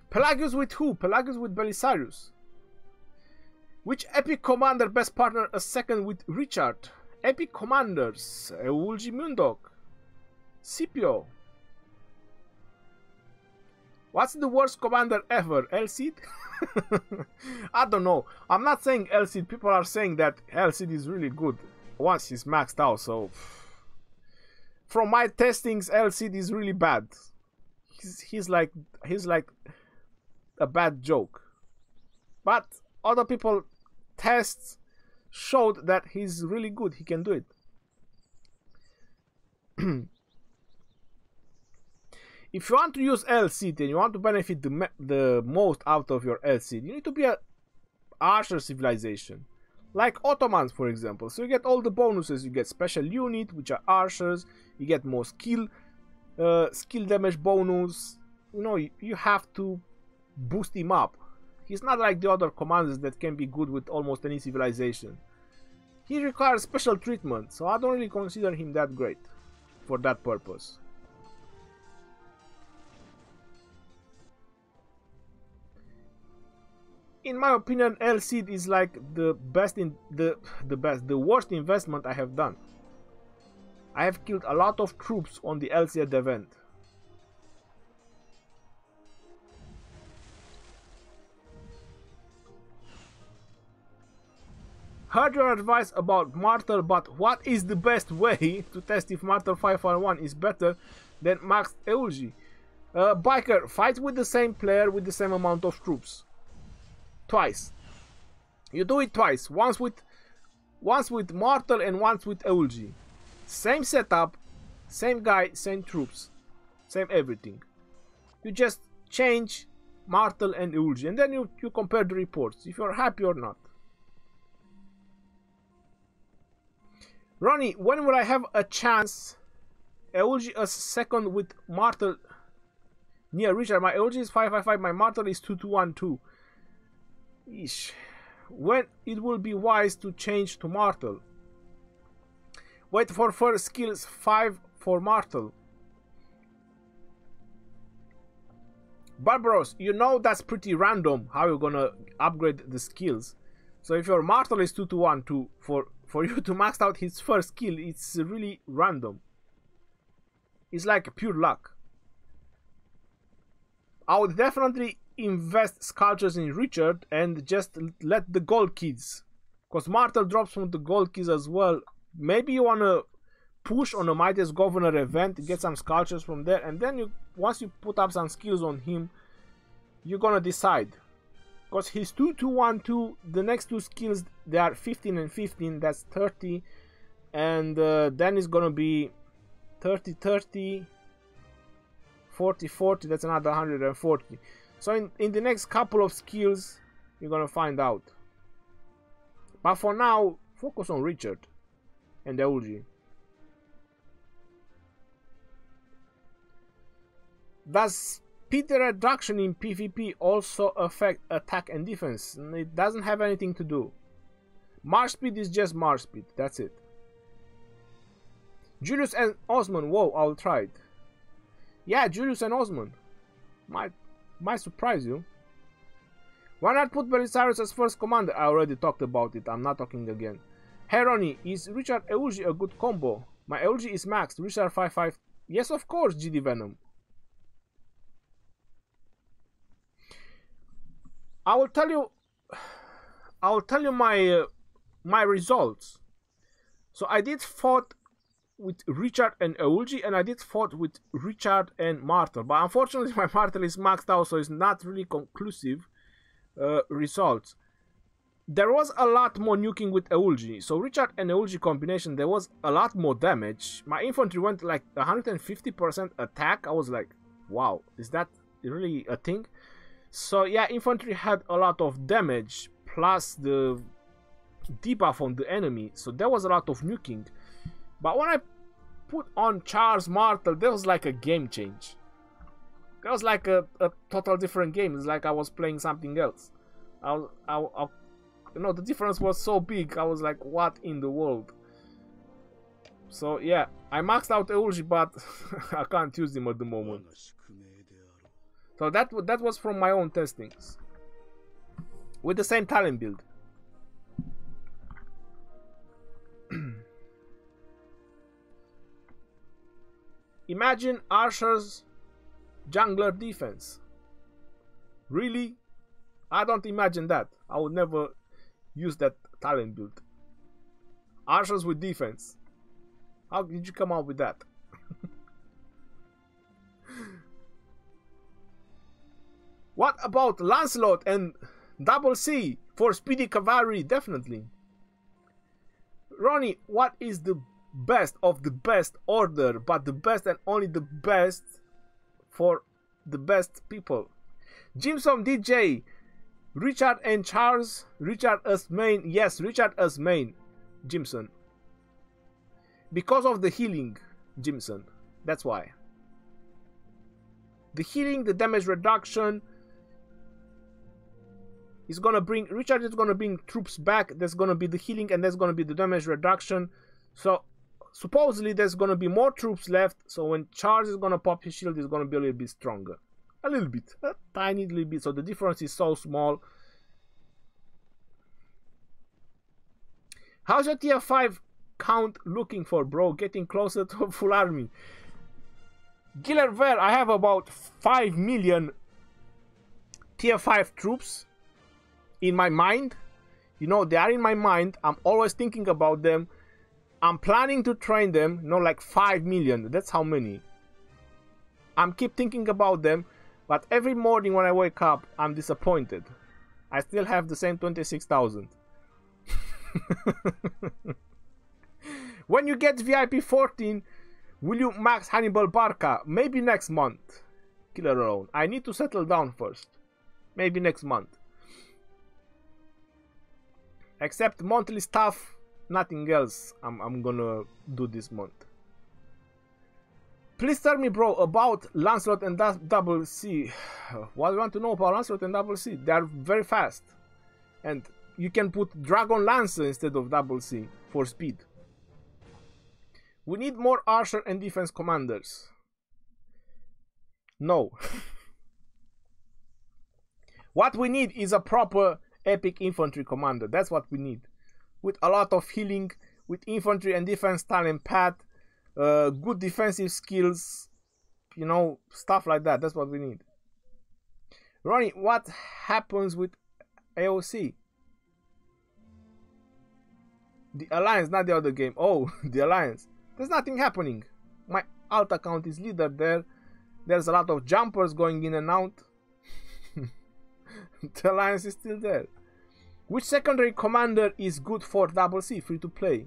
Pelagius with who? Pelagius with Belisarius. Which epic commander best partner a second with Richard? Epic commanders: Eulgi Mundok, Scipio. What's the worst commander ever? Elcid? I don't know. I'm not saying Elcid. People are saying that Elcid is really good once he's maxed out. So from my testings, Elcid is really bad. He's like a bad joke. But other people tests showed that he's really good. He can do it. If you want to use LCD and you want to benefit the most out of your LCD, you need to be a archer civilization, like Ottomans, for example. So you get all the bonuses. You get special unit, which are archers. You get more skill damage bonus. You know, you have to boost him up. He's not like the other commanders that can be good with almost any civilization. He requires special treatment, so I don't really consider him that great for that purpose. In my opinion, LCD is like the worst investment I have done. I have killed a lot of troops on the LCD event. Heard your advice about Martel, but what is the best way to test if Martel 551 is better than Max Eulgi? Biker, fight with the same player with the same amount of troops. Twice. You do it twice. Once with Martel and once with Eulgi. Same setup, same guy, same troops, same everything. You just change Martel and Eulgi, and then you compare the reports if you're happy or not. Ronnie, when will I have a chance? Eulgi a second with Martel near Richard. My Eulgi is 555, my Martel is 2212. Eesh. When it will be wise to change to Martel? Wait for first skills 5 for Martel. Barbaros, you know that's pretty random how you're gonna upgrade the skills. So if your Martel is 2212, for you to max out his first skill, it's really random. It's like pure luck. I would definitely invest sculptures in Richard and just let the gold kids, because Martel drops from the gold kids as well. Maybe you want to push on a Mightiest Governor event, get some sculptures from there, and then once you put up some skills on him, you're gonna decide. Because he's 2212, the next two skills, they are 15 and 15, that's 30, and then it's gonna be 30 30, 40 40, that's another 140. So in the next couple of skills, you're gonna find out. But for now, focus on Richard and Eulgi. Does speed reduction in PvP also affect attack and defense? It doesn't have anything to do. March speed is just march speed, that's it. Julius and Osman, whoa, I'll try it. Yeah, Julius and Osman. Might surprise you. Why not put Belisarius as first commander? I already talked about it, I'm not talking again. Hey Ronnie, is Richard Eulogy a good combo? My Eulogy is maxed. Richard 5-5. Yes, of course, GD Venom. I will tell you my results. So I did fought with Richard and Eulogy, and I did fought with Richard and Martel. But unfortunately, my Martel is maxed out, so it's not really conclusive results. There was a lot more nuking with Eulogy. So Richard and Eulogy combination, there was a lot more damage. My infantry went like 150% attack. I was like, wow, is that really a thing? So yeah, infantry had a lot of damage plus the debuff on the enemy. So there was a lot of nuking. But when I put on Charles Martel, there was like a game change. That was like a total different game. It's like I was playing something else. You know, the difference was so big. I was like, what in the world? So yeah, I maxed out Eulogy, but I can't use him at the moment. So that was from my own testings with the same talent build. Imagine Archer's jungler defense. Really? I don't imagine that. I would never use that talent build. Archers with defense. How did you come up with that? What about Lancelot and Double C for speedy cavalry? Definitely. Ronnie, what is the best of the best order, but the best and only the best for the best people? Jimson DJ, Richard and Charles, Richard as main. Yes, Richard as main, Jimson. Because of the healing, Jimson. That's why. The healing, the damage reduction is gonna bring, Richard is gonna bring troops back. There's gonna be the healing and there's gonna be the damage reduction. So supposedly there's gonna be more troops left. So when Charles is gonna pop his shield, it's gonna be a little bit stronger. A little bit, a tiny little bit. So the difference is so small. How's your tier 5 count looking for, bro? Getting closer to a full army. Gillerver, I have about 5 million tier 5 troops in my mind. You know, they are in my mind. I'm always thinking about them. I'm planning to train them. You know, like 5 million. That's how many. I'm keep thinking about them. But every morning when I wake up, I'm disappointed. I still have the same 26,000. When you get VIP 14, will you max Hannibal Barca? Maybe next month. Killer alone. I need to settle down first. Maybe next month. Except monthly stuff, nothing else I'm gonna do this month. Please tell me, bro, about Lancelot and Double C. What do you want to know about Lancelot and Double C? They are very fast. And you can put Dragon Lancer instead of Double C for speed. We need more Archer and Defense Commanders. No. What we need is a proper epic infantry commander. That's what we need. With a lot of healing, with infantry and defense talent path, good defensive skills, you know, stuff like that. That's what we need. Ronnie, what happens with AOC? The Alliance, not the other game. Oh, the Alliance. There's nothing happening. My alt account is leader there. There's a lot of jumpers going in and out. The Alliance is still there. Which secondary commander is good for Double C, free to play?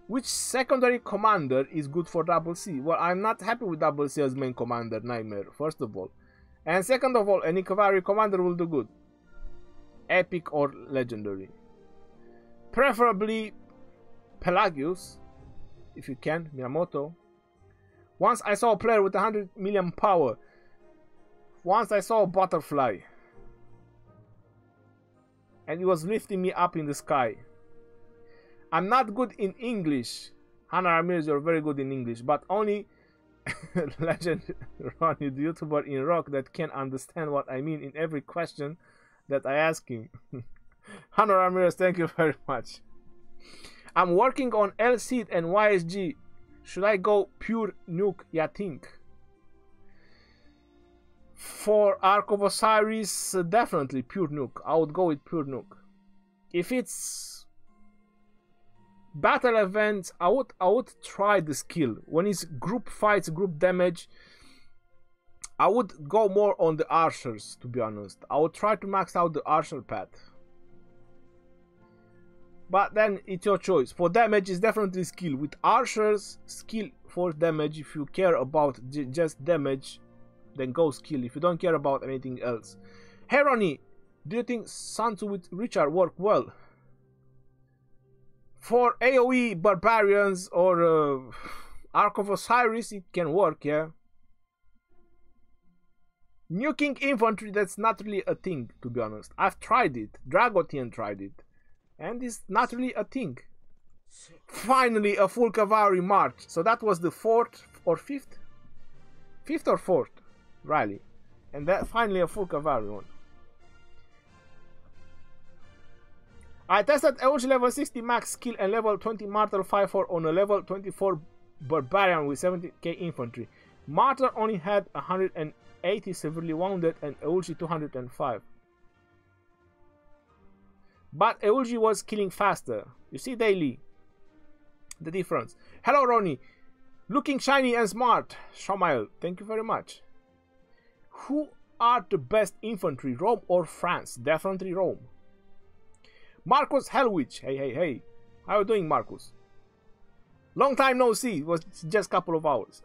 Which secondary commander is good for Double C? Well, I'm not happy with Double C as main commander, Nightmare, first of all. And second of all, any cavalry commander will do good. Epic or legendary. Preferably Pelagius, if you can, Miyamoto. Once I saw a player with 100 million power. Once I saw a butterfly. And he was lifting me up in the sky. I'm not good in English. Hannah Ramirez, you're very good in English. But only Legend Ronnie, the YouTuber in Rock that can understand what I mean in every question that I ask him. Honor Ramirez, thank you very much. I'm working on LC and YSG. Should I go pure nuke? Yeah, think. For Ark of Osiris, definitely pure nuke. I would go with pure nuke. If it's battle events, I would try the skill. When it's group fights, group damage, I would go more on the archers, to be honest. I would try to max out the archer path. But then it's your choice. For damage, it's definitely skill. With archers, skill for damage. If you care about just damage, then go skill. If you don't care about anything else. Hey Ronnie, do you think Sansu with Richard work well? For AoE, Barbarians, or Ark of Osiris, it can work, yeah. Nuking infantry, that's not really a thing, to be honest. I've tried it. Dragotian tried it. And it's not really a thing. Finally, a full cavalry march. So that was the 4th or 5th? 5th or 4th rally. And that finally a full cavalry one. I tested EUG level 60 max skill and level 20 Martyr 5-4 on a level 24 Barbarian with 70k infantry. Martyr only had 180 severely wounded and EUG 205. But EUG was killing faster. You see daily the difference. Hello Ronnie. Looking shiny and smart. Shamael, thank you very much. Who are the best infantry, Rome or France? Definitely Rome. Marcus Hellwich. Hey. How are you doing, Marcus? Long time no see. It was just a couple of hours.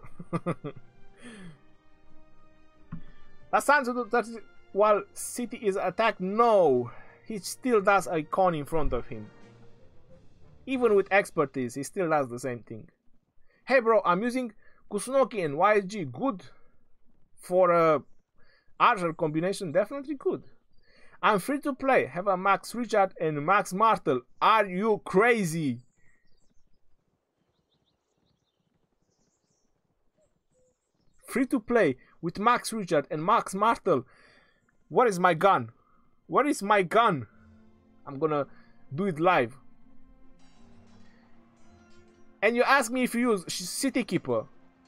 That sounds that while City is attacked. No. He still does a con in front of him. Even with expertise, he still does the same thing. Hey bro, I'm using Kusunoki and YSG. Good for a Archer combination, definitely good. I'm free to play. Have a Max Richard and Max Martel. Are you crazy? Free to play with Max Richard and Max Martel. Where is my gun? Where is my gun? I'm gonna do it live. And you ask me if you use City Keeper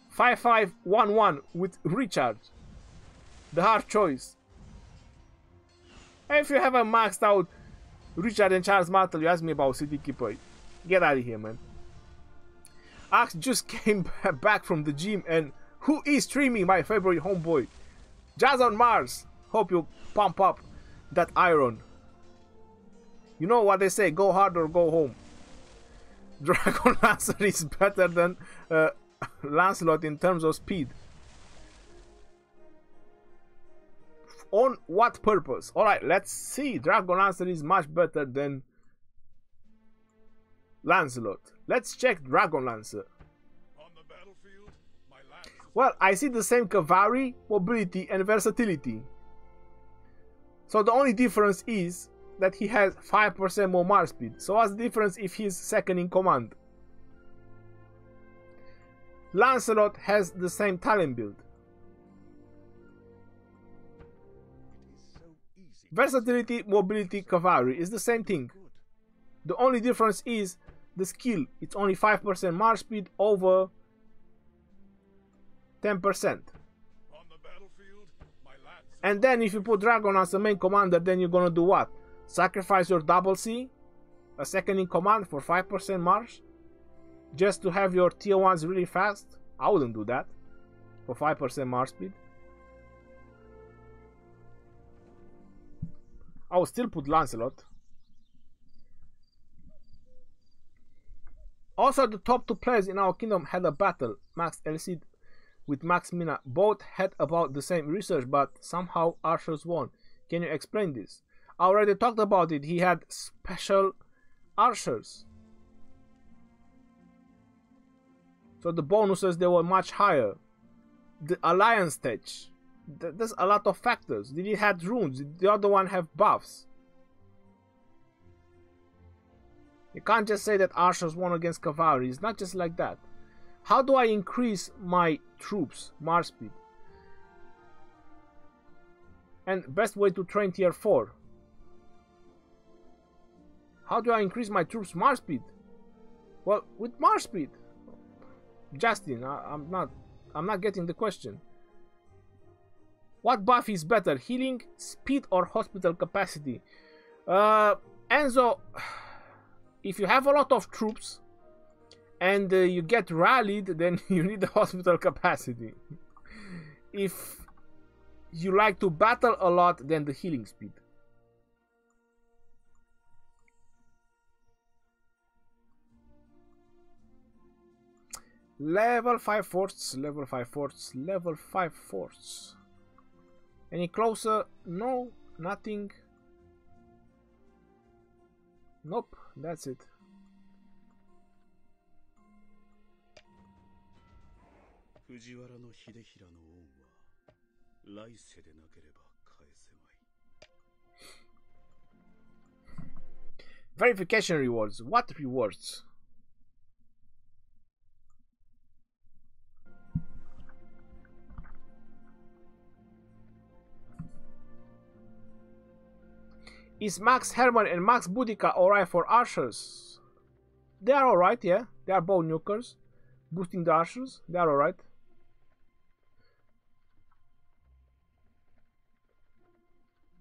5511 with Richard. The hard choice. And if you have a maxed out Richard and Charles Martel, you ask me about City Keeper. Get out of here, man. Axe just came back from the gym, and who is streaming? My favorite homeboy, Jazz on Mars. Hope you pump up that iron. You know what they say, go hard or go home. Dragon Lancer is better than Lancelot in terms of speed. On what purpose? Alright, let's see. Dragon Lancer is much better than Lancelot. Let's check Dragon Lancer. On the battlefield, my lance is... Well, I see the same cavalry, mobility and versatility. So the only difference is that he has 5% more march speed. So what's the difference if he's second in command? Lancelot has the same talent build. Versatility, mobility, cavalry is the same thing. The only difference is the skill. It's only 5% march speed over 10%. And then if you put Dragon as the main commander, then you're gonna do what? Sacrifice your double C, a second in command for 5% march, just to have your tier 1s really fast? I wouldn't do that for 5% march speed. I would still put Lancelot. Also, the top 2 players in our kingdom had a battle, Max LC with Max Mina. Both had about the same research, but somehow archers won. Can you explain this? I already talked about it. He had special archers, so the bonuses, they were much higher. The alliance stage, there's a lot of factors. Did he had runes? Did the other one have buffs? You can't just say that archers won against cavalry. It's not just like that. How do I increase my troops march speed? And best way to train tier 4. How do I increase my troops' march speed? Well, with march speed. Justin, I'm not getting the question. What buff is better, healing, speed, or hospital capacity? Enzo, if you have a lot of troops and you get rallied, then you need the hospital capacity. If you like to battle a lot, then the healing speed. Level 5 forts, level 5 forts, level 5 forts. Any closer? No, nothing. Nope, that's it. Verification rewards. What rewards? Is Max Herman and Max Boudica alright for archers? They are alright, yeah. They are bow nukers. Boosting the archers. They are alright.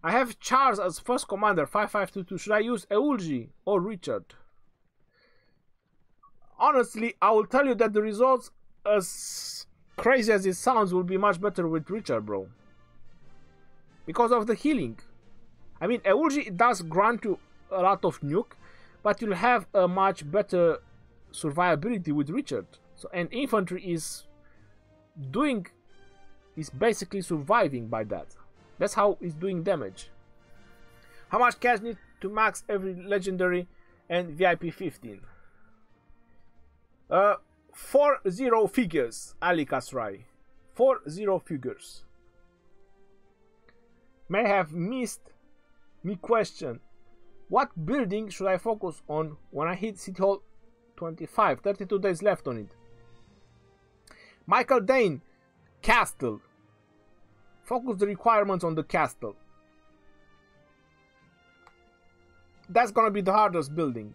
I have Charles as first commander, 5522. Should I use Eulji or Richard? Honestly, I will tell you that the results, as crazy as it sounds, will be much better with Richard, bro. Because of the healing. I mean, Eulji does grant you a lot of nuke, but you'll have a much better survivability with Richard. So, and infantry is basically surviving by that. That's how it's doing damage. How much cash need to max every legendary and VIP 15? 40 figures, Ali Kasrai. 40 figures. May have missed me question. What building should I focus on when I hit City Hall 25? 32 days left on it. Michael Dane, Castle. Focus the requirements on the castle. That's gonna be the hardest building.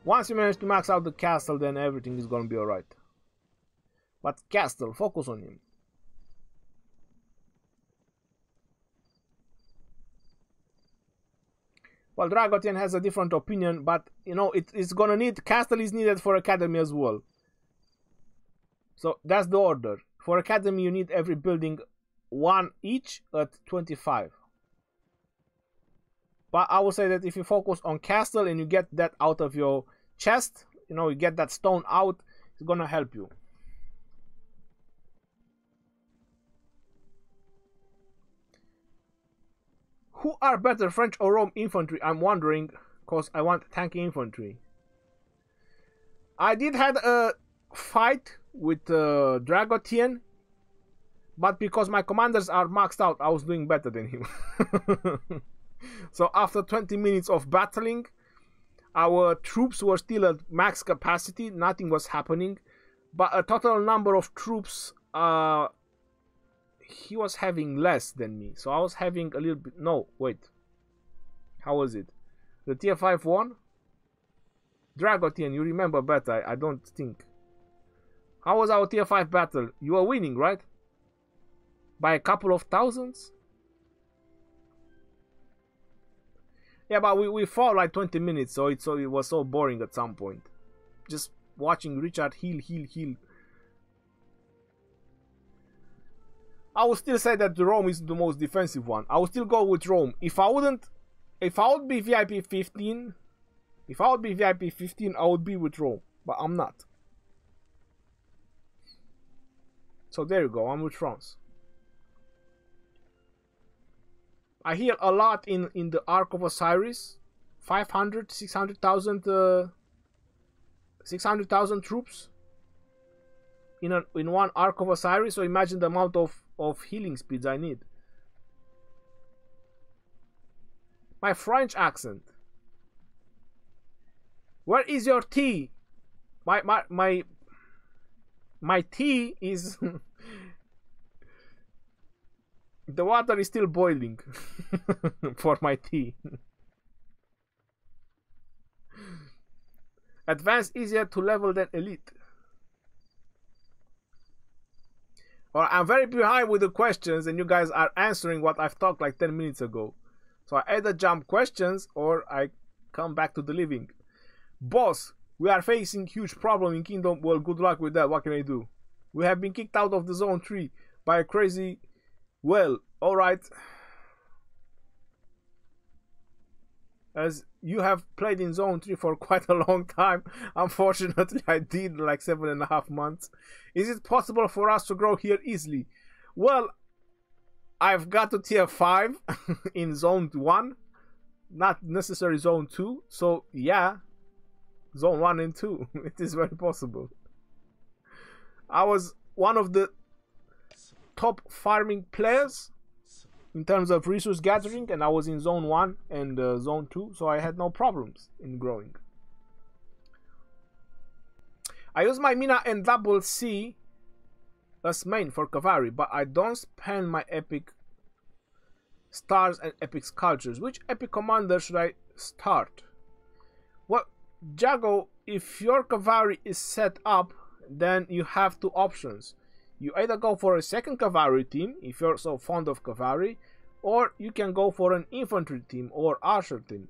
Once you manage to max out the castle, then everything is gonna be alright. But castle, focus on him. Well, Dragotian has a different opinion, but you know, it's gonna need, castle is needed for academy as well. So that's the order. For academy, you need every building one each at 25. But I would say that if you focus on castle and you get that out of your chest, you know, you get that stone out, it's gonna help you. Who are better, French or Rome infantry? I'm wondering, because I want tanky infantry. I did had a fight with Dragotian, but because my commanders are maxed out, I was doing better than him. So after 20 minutes of battling, our troops were still at max capacity, nothing was happening, but a total number of troops, he was having less than me, so I was having a little bit. No, wait, how was it? The tier 5 won? Dragotian, you remember better, I don't think. How was our tier 5 battle? You were winning, right? By a couple of thousands? Yeah, but we fought like 20 minutes, so it was so boring at some point. Just watching Richard heal. I would still say that Rome is the most defensive one. I would still go with Rome. If I would be VIP 15, I would be with Rome, but I'm not. So there you go, I'm with France. I heal a lot in the Ark of Osiris. 500, 600,000 troops in one Ark of Osiris. So imagine the amount of healing speeds I need. My French accent. Where is your tea? My tea is the water is still boiling for my tea. Advanced easier to level than elite. Well, I'm very behind with the questions and you guys are answering what I've talked like 10 minutes ago. So I either jump questions or I come back to the living. Boss, we are facing huge problem in Kingdom. Well, good luck with that. What can I do? We have been kicked out of the Zone 3 by a crazy... Well, alright. As you have played in Zone 3 for quite a long time. Unfortunately, I did like 7.5 months. Is it possible for us to grow here easily? Well, I've got to tier 5 in Zone 1. Not necessarily Zone 2. So, yeah. Zone 1 and 2. It is very possible. I was one of the top farming players in terms of resource gathering, and I was in Zone 1 and Zone 2, so I had no problems in growing. I use my Mina and Double C as main for cavalry, but I don't spend my epic stars and epic sculptures. Which epic commander should I start? Well, Jago, if your cavalry is set up, then you have two options. You either go for a second cavalry team, if you're so fond of cavalry, or you can go for an infantry team or archer team.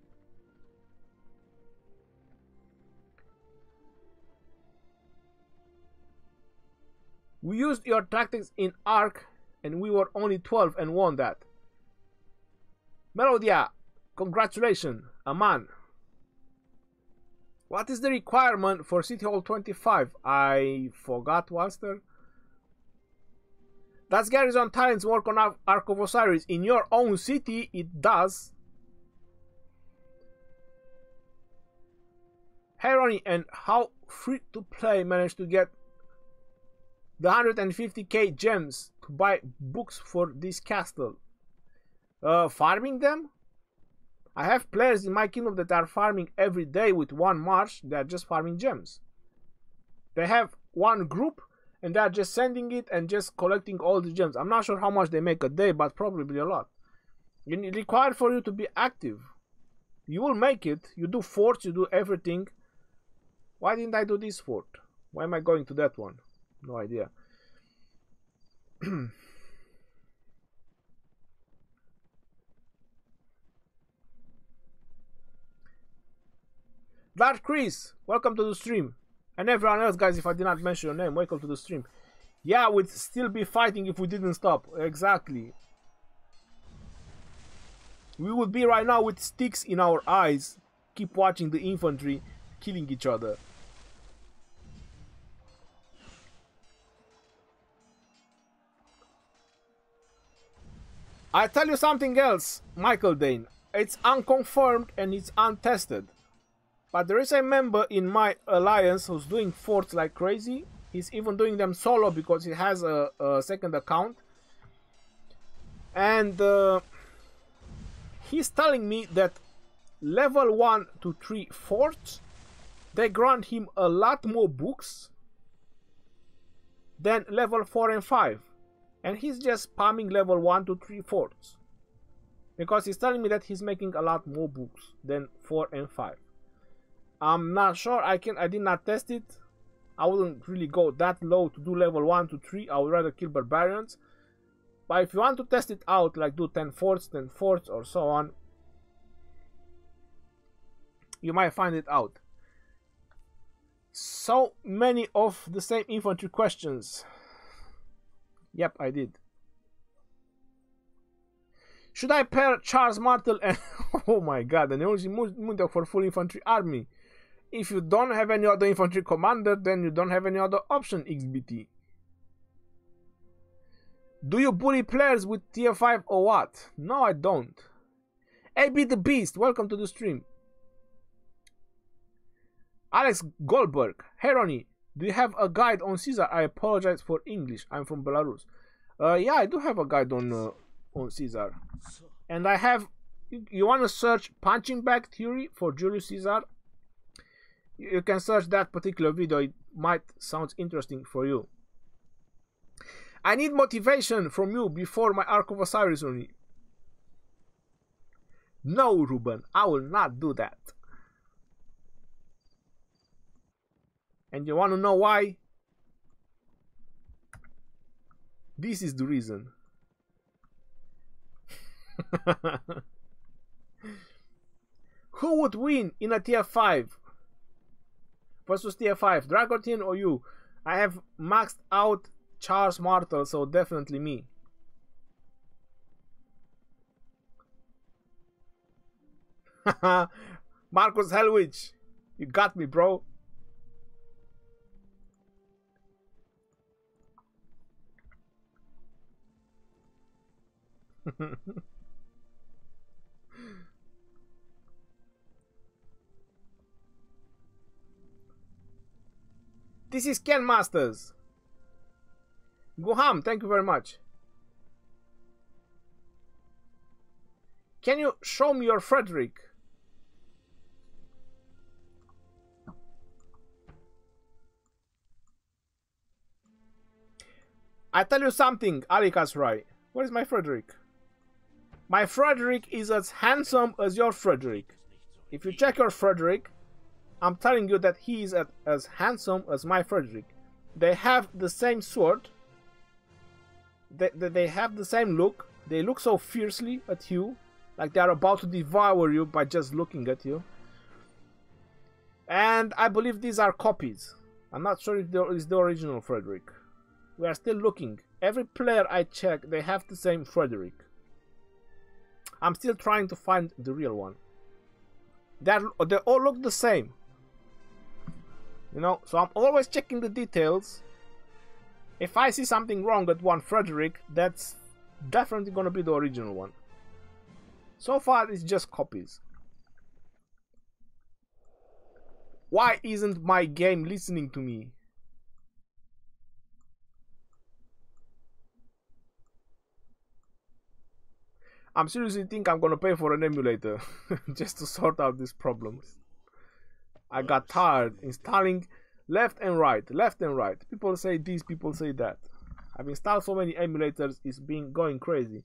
We used your tactics in Arc and we were only 12 and won that. Melodia, congratulations, Aman. What is the requirement for City Hall 25? I forgot, Walster. Does Garrison Talents work on Ark of Osiris? In your own city, it does. Hey Ronnie, and how free to play managed to get the 150k gems to buy books for this castle? Farming them? I have players in my kingdom that are farming every day with one march. They are just farming gems. They have one group and they are just sending it and just collecting all the gems. I'm not sure how much they make a day, but probably a lot. It's required for you to be active. You will make it. You do forts, you do everything. Why didn't I do this fort? Why am I going to that one? No idea. Dark Chris, welcome to the stream. And everyone else, guys, if I did not mention your name, welcome to the stream. Yeah, we'd still be fighting if we didn't stop. Exactly. We would be right now with sticks in our eyes. Keep watching the infantry killing each other. I tell you something else, Michael Dane. It's unconfirmed and it's untested. But there is a member in my alliance who's doing forts like crazy. He's even doing them solo because he has a second account. And he's telling me that level 1 to 3 forts, they grant him a lot more books than level 4 and 5. And he's just spamming level 1 to 3 forts. Because he's telling me that he's making a lot more books than 4 and 5. I'm not sure. I did not test it. I wouldn't really go that low to do level 1 to 3. I would rather kill barbarians. But if you want to test it out, like do 10 forts or so on, you might find it out. So many of the same infantry questions. Yep, I did. Should I pair Charles Martel and oh my god, and only Mundial for full infantry army? If you don't have any other infantry commander, then you don't have any other option, XBT. Do you bully players with tier 5 or what? No, I don't. AB the Beast, welcome to the stream. Alex Goldberg, hey Ronnie, do you have a guide on Caesar? I apologize for English, I'm from Belarus. Yeah, I do have a guide on Caesar. And I have, you want to search punching bag theory for Julius Caesar? You can search that particular video, it might sound interesting for you. I need motivation from you before my Ark of Osiris Ronnie. No, Ruben, I will not do that. And you want to know why? This is the reason. Who would win in a tier 5 versus tier 5? Dragotin or you? I have maxed out Charles Martel, so definitely me. Marcus Helwich, you got me, bro. This is Ken Masters. Guham, thank you very much. Can you show me your Frederick? I tell you something, Alikas right. Where is my Frederick? My Frederick is as handsome as your Frederick. If you check your Frederick, I'm telling you that he is as handsome as my Frederick. They have the same sword. They have the same look. They look so fiercely at you, like they are about to devour you by just looking at you. And I believe these are copies. I'm not sure if there is the original Frederick. We are still looking. Every player I check, they have the same Frederick. I'm still trying to find the real one. They all look the same. You know, so I'm always checking the details. If I see something wrong at one Frederick, that's definitely gonna be the original one. So far, it's just copies. Why isn't my game listening to me? I'm seriously think I'm gonna pay for an emulator just to sort out these problems. I got tired installing left and right. People say this, people say that. I've installed so many emulators, it's been going crazy.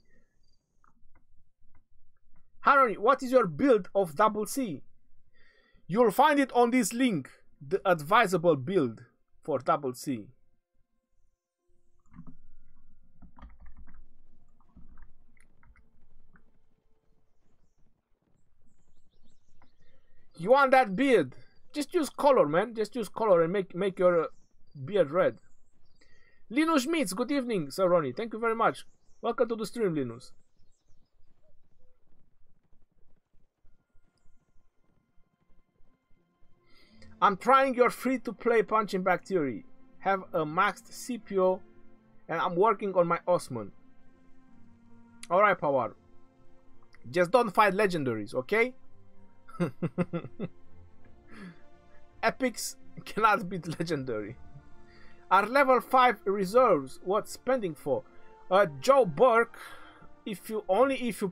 Harry, what is your build of double C? You'll find it on this link, the advisable build for double C. You want that beard? Just use color, man. Just use color and make your beard red. Linus Schmitz, good evening, Sir Ronnie. Thank you very much. Welcome to the stream, Linus. I'm trying your free-to-play punching bag theory. Have a maxed CPO and I'm working on my Osman. Alright, Power. Just don't fight legendaries, okay? Epics cannot beat legendary. Are level 5 reserves worth spending for? Joe Burke, if you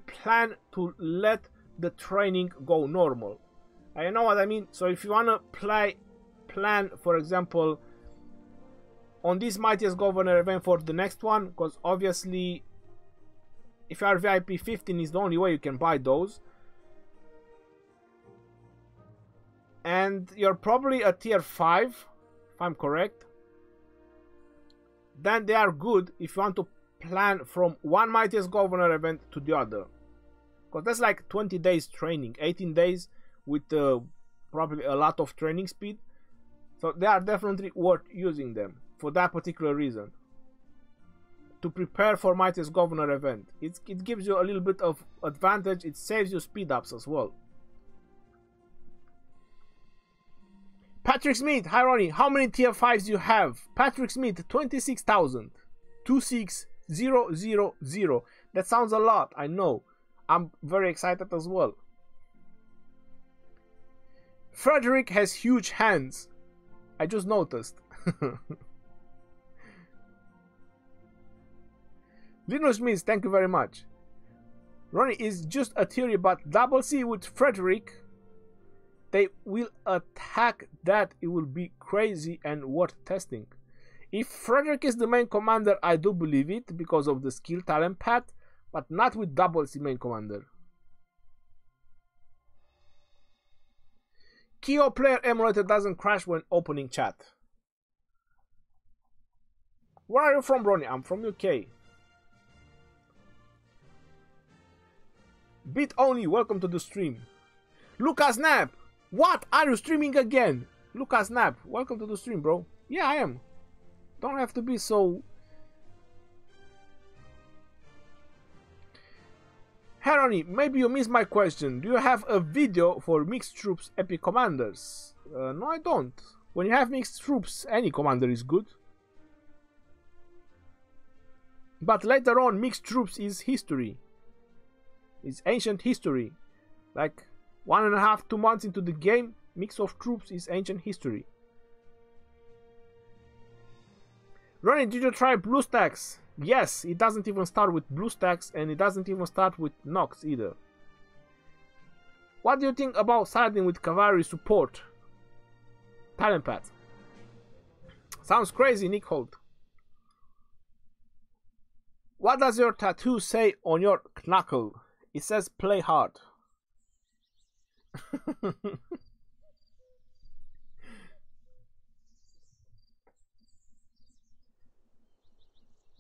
plan to let the training go normal. You know what I mean? So if you wanna plan, for example, on this Mightiest Governor event for the next one, because obviously if you are VIP 15 is the only way you can buy those. And you're probably a tier 5, if I'm correct. Then they are good if you want to plan from one Mightiest Governor event to the other. Because that's like 20 days training, 18 days with probably a lot of training speed. So they are definitely worth using them for that particular reason. To prepare for Mightiest Governor event. It gives you a little bit of advantage, it saves you speed ups as well. Patrick Smith, hi Ronnie, how many tier 5s do you have? Patrick Smith, 26,000. 26000. That sounds a lot, I know. I'm very excited as well. Frederick has huge hands. I just noticed. Linus Smith, thank you very much. Ronnie is just a theory, but double C with Frederick. They will attack that. It will be crazy and worth testing. If Frederick is the main commander, I do believe it because of the skill talent path, but not with double C main commander. Kyo player emulator doesn't crash when opening chat. Where are you from, Ronnie? I'm from UK. Bit only, welcome to the stream. Lucas Snap, what? Are you streaming again? Lucas Snap, welcome to the stream, bro. Yeah, I am. Don't have to be so... Hey Ronnie, maybe you missed my question. Do you have a video for mixed troops epic commanders? No, I don't. When you have mixed troops, any commander is good. But later on, mixed troops is history. It's ancient history. Like 1.5, 2 months into the game, mix of troops is ancient history. Ronnie, did you try BlueStacks? Yes, it doesn't even start with BlueStacks and it doesn't even start with Nox either. What do you think about siding with cavalry support? Talent path. Sounds crazy, Nick Holt. What does your tattoo say on your knuckle? It says play hard.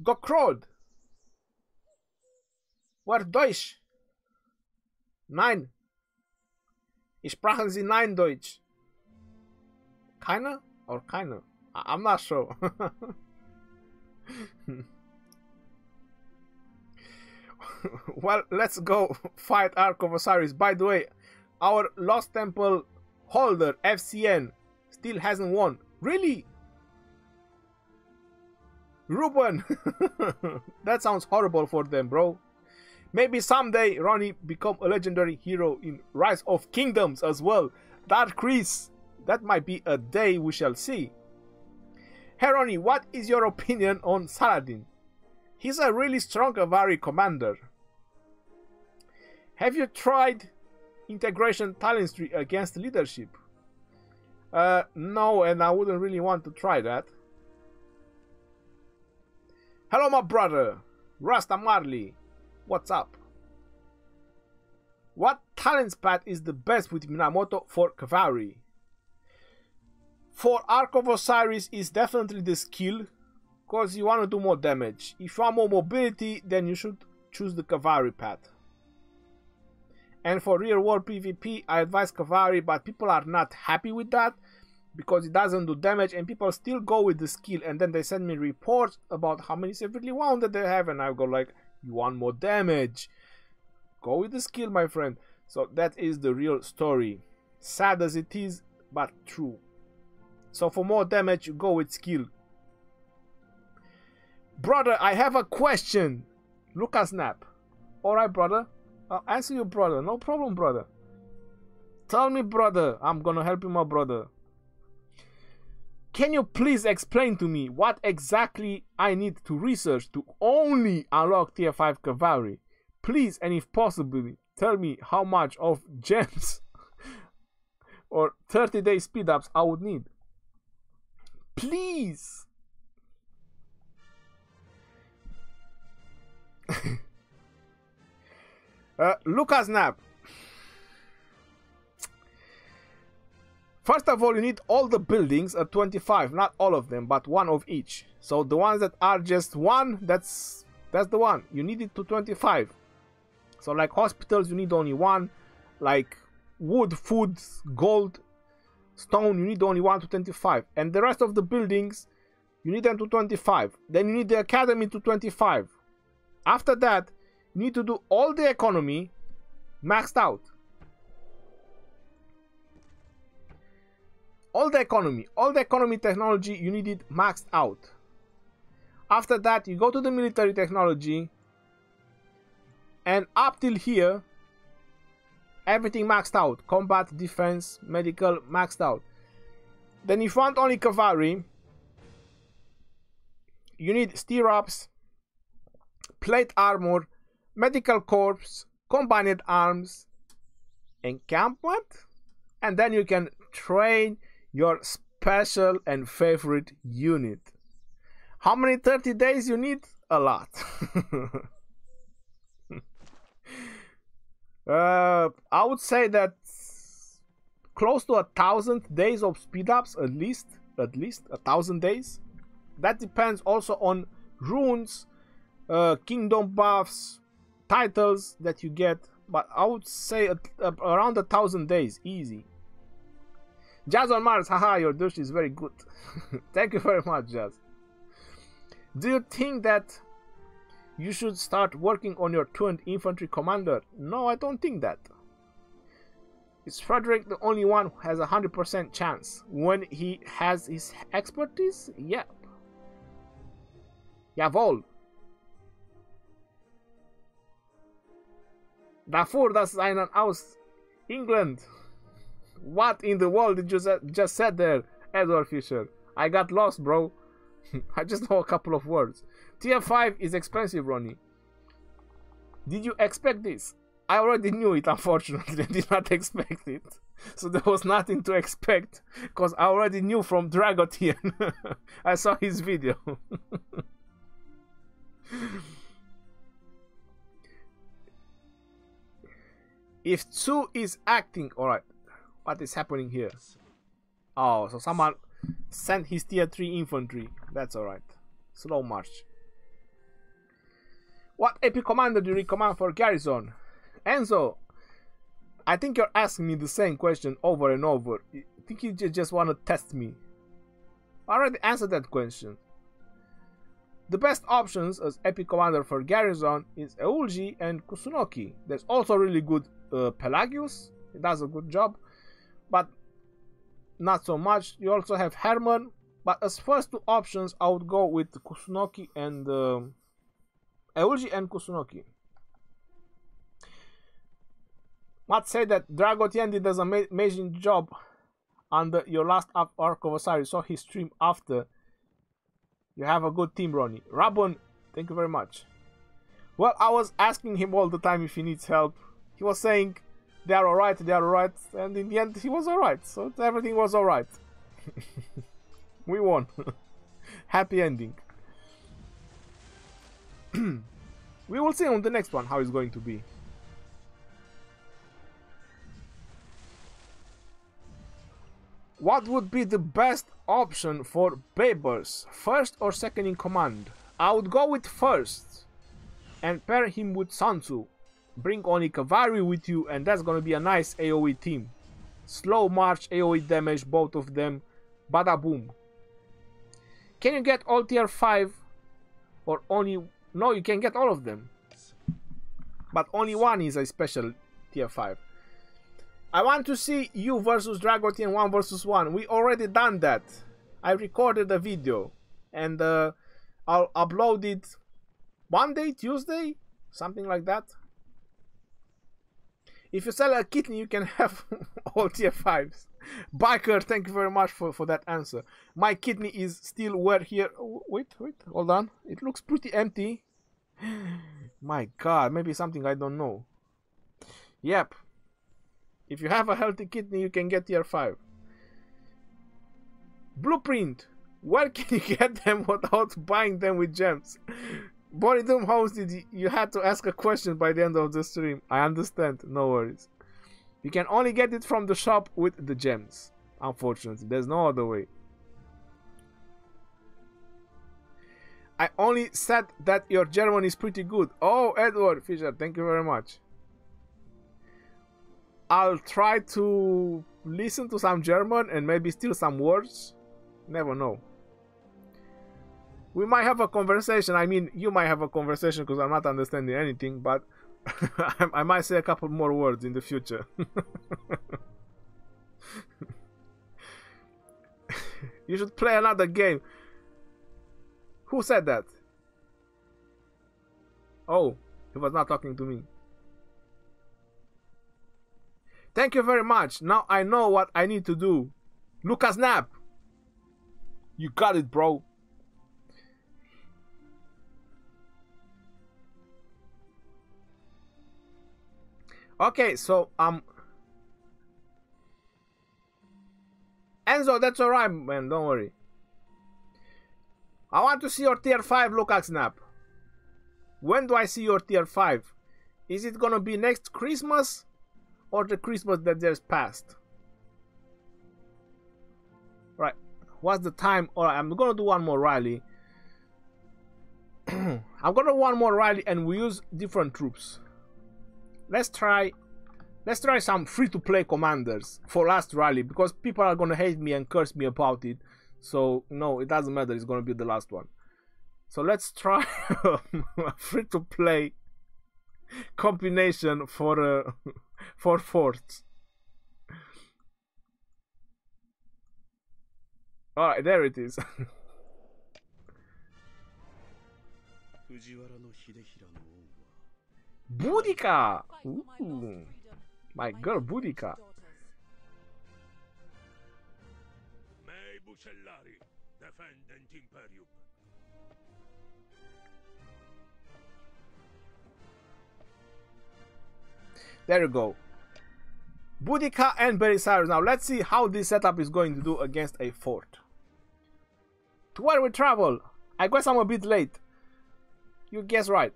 Gokraud. Where Deutsch? Nein. Sprachen Sie Nein Deutsch? Keine or keine? I'm not sure. Well, let's go fight Ark of Osiris. By the way, our Lost Temple holder, FCN, still hasn't won. Really? Ruben! That sounds horrible for them, bro. Maybe someday Ronnie become a legendary hero in Rise of Kingdoms as well. Dark Chris. That might be a day we shall see. Hey Ronnie, what is your opinion on Saladin? He's a really strong cavalry commander. Have you tried integration talent tree against leadership? No, and I wouldn't really want to try that. Hello my brother, Rasta Marley. What's up? What talents path is the best with Minamoto for cavalry? For Ark of Osiris is definitely the skill, because you want to do more damage. If you want more mobility, then you should choose the cavalry path. And for real world PvP, I advise cavalry, but people are not happy with that because it doesn't do damage, and people still go with the skill, and then they send me reports about how many severely wounded they have, and I go like, you want more damage? Go with the skill, my friend. So that is the real story. Sad as it is, but true. So for more damage, you go with skill. Brother, I have a question. Lucas Snap. Alright, brother. I'll answer you, brother. No problem, brother. Tell me, brother. I'm gonna help you, my brother. Can you please explain to me what exactly I need to research to only unlock tier 5 cavalry? Please, and if possible, tell me how much of gems or 30-day speed ups I would need. Please. Lucas Snap. First of all, you need all the buildings at 25, not all of them, but one of each. So the ones that are just one, that's the one. You need it to 25. So like hospitals, you need only one. Like wood, food, gold, stone, you need only one to 25. And the rest of the buildings, you need them to 25. Then you need the academy to 25. After that, you need to do all the economy maxed out. All the economy technology, you need it maxed out. After that, you go to the military technology, and up till here, everything maxed out. Combat, defense, medical, maxed out. Then if you want only cavalry, you need stirrups, plate armor, medical corps, combined arms, encampment, and then you can train your special and favorite unit. How many 30 days you need? A lot. I would say that close to 1,000 days of speed ups, at least 1,000 days. that depends also on runes, kingdom buffs, titles that you get, but I would say around 1,000 days, easy. Jazz on Mars, haha, your douche is very good. Thank you very much, Jazz. Do you think that you should start working on your tuned infantry commander? No, I don't think that. Is Frederick the only one who has 100% chance when he has his expertise? Yep. Jawohl. Dafür, das einen aus England. What in the world did you just said there, Edward Fisher? I got lost, bro. I just know a couple of words. Tier 5 is expensive, Ronnie. Did you expect this? I already knew it, unfortunately. I did not expect it. So there was nothing to expect, because I already knew from Dragotian. I saw his video. If Tsu is acting... Alright, what is happening here? Oh, so someone sent his tier 3 infantry. That's alright. Slow march. What epic commander do you recommend for Garrison? Enzo, I think you're asking me the same question over and over. I think you just want to test me. I already answered that question. The best options as epic commander for Garrison is Eulji and Kusunoki. There's also really good Pelagius. He does a good job, but not so much. You also have Herman, but as first two options I would go with Kusunoki and Eulji and Kusunoki. Must say that Dragotian did an amazing job under your last arc of Osiris. Saw his stream after. You have a good team, Ronnie. Rabon, thank you very much. Well, I was asking him all the time if he needs help. He was saying they are alright, and in the end he was alright. So everything was alright. We won. Happy ending. We will see on the next one how it's going to be. What would be the best option for Babers, first or second in command? I would go with first and pair him with Sansu. Bring only cavalry with you, and that's gonna be a nice AoE team. Slow march, AoE damage, both of them. Bada boom. Can you get all tier 5 or only... No, you can get all of them. But only one is a special tier 5. I want to see you versus Dragotian 1 versus 1. We already done that. I recorded a video and I'll upload it Monday, Tuesday, something like that. If you sell a kidney, you can have all tier 5s. Biker, thank you very much for that answer. My kidney is still where here. Wait, hold on. It looks pretty empty. My god, maybe something I don't know. Yep. If you have a healthy kidney, you can get tier 5. Blueprint. Where can you get them without buying them with gems? Boredom hosted, you had to ask a question by the end of the stream. I understand, no worries. You can only get it from the shop with the gems. Unfortunately, there's no other way. I only said that your German is pretty good. Oh, Edward Fisher, thank you very much. I'll try to listen to some German and maybe steal some words. Never know. We might have a conversation. I mean, you might have a conversation because I'm not understanding anything, but I might say a couple more words in the future. You should play another game. Who said that? Oh, he was not talking to me. Thank you very much. Now I know what I need to do. Lucas Knapp. You got it, bro. Okay, so Enzo, that's alright, man, don't worry. I want to see your tier 5, Lucas Knapp. When do I see your tier 5? Is it gonna be next Christmas or the Christmas that just passed? Right, What's the time? Alright, I'm gonna do one more rally. I'm gonna do one more rally and we use different troops. Let's try some free-to-play commanders for last rally, because people are gonna hate me and curse me about it. So no, it doesn't matter, it's gonna be the last one. So let's try a free-to-play combination for forts. Alright, there it is. Boudica! Ooh, my girl Boudica. There you go. Boudica and Belisarius. Now let's see how this setup is going to do against a fort. To where we travel? I guess I'm a bit late. You guess right.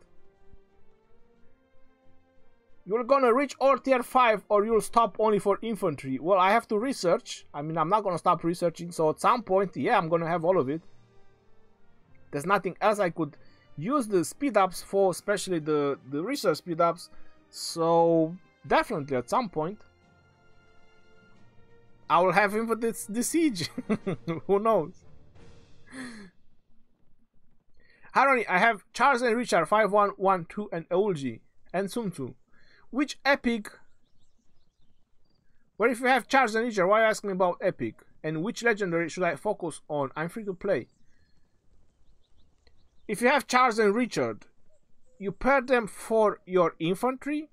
You're gonna reach all tier 5 or you'll stop only for infantry. Well, I have to research. I mean, I'm not gonna stop researching, so at some point, yeah, I'm gonna have all of it. There's nothing else I could use the speed ups for, especially the research speed ups. So definitely at some point I will have invented the siege. Who knows? Haroni, I have Charles and Richard 5112 and Eulji and Sun Tzu. Which epic? Well, if you have Charles and Richard, why are you asking me about epic? And which legendary should I focus on? I'm free to play. If you have Charles and Richard, you pair them for your infantry,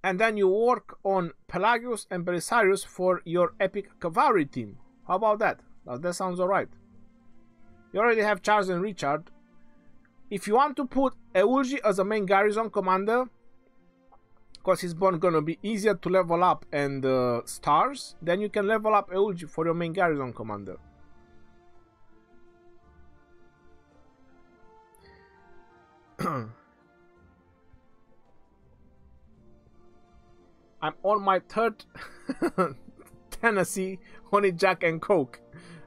and then you work on Pelagius and Belisarius for your epic cavalry team. How about that? Now, that sounds alright. You already have Charles and Richard. If you want to put Eulji as a main garrison commander, because he's gonna be easier to level up and stars, then you can level up Eulji for your main garrison commander. I'm on my third Tennessee Honey Jack and Coke.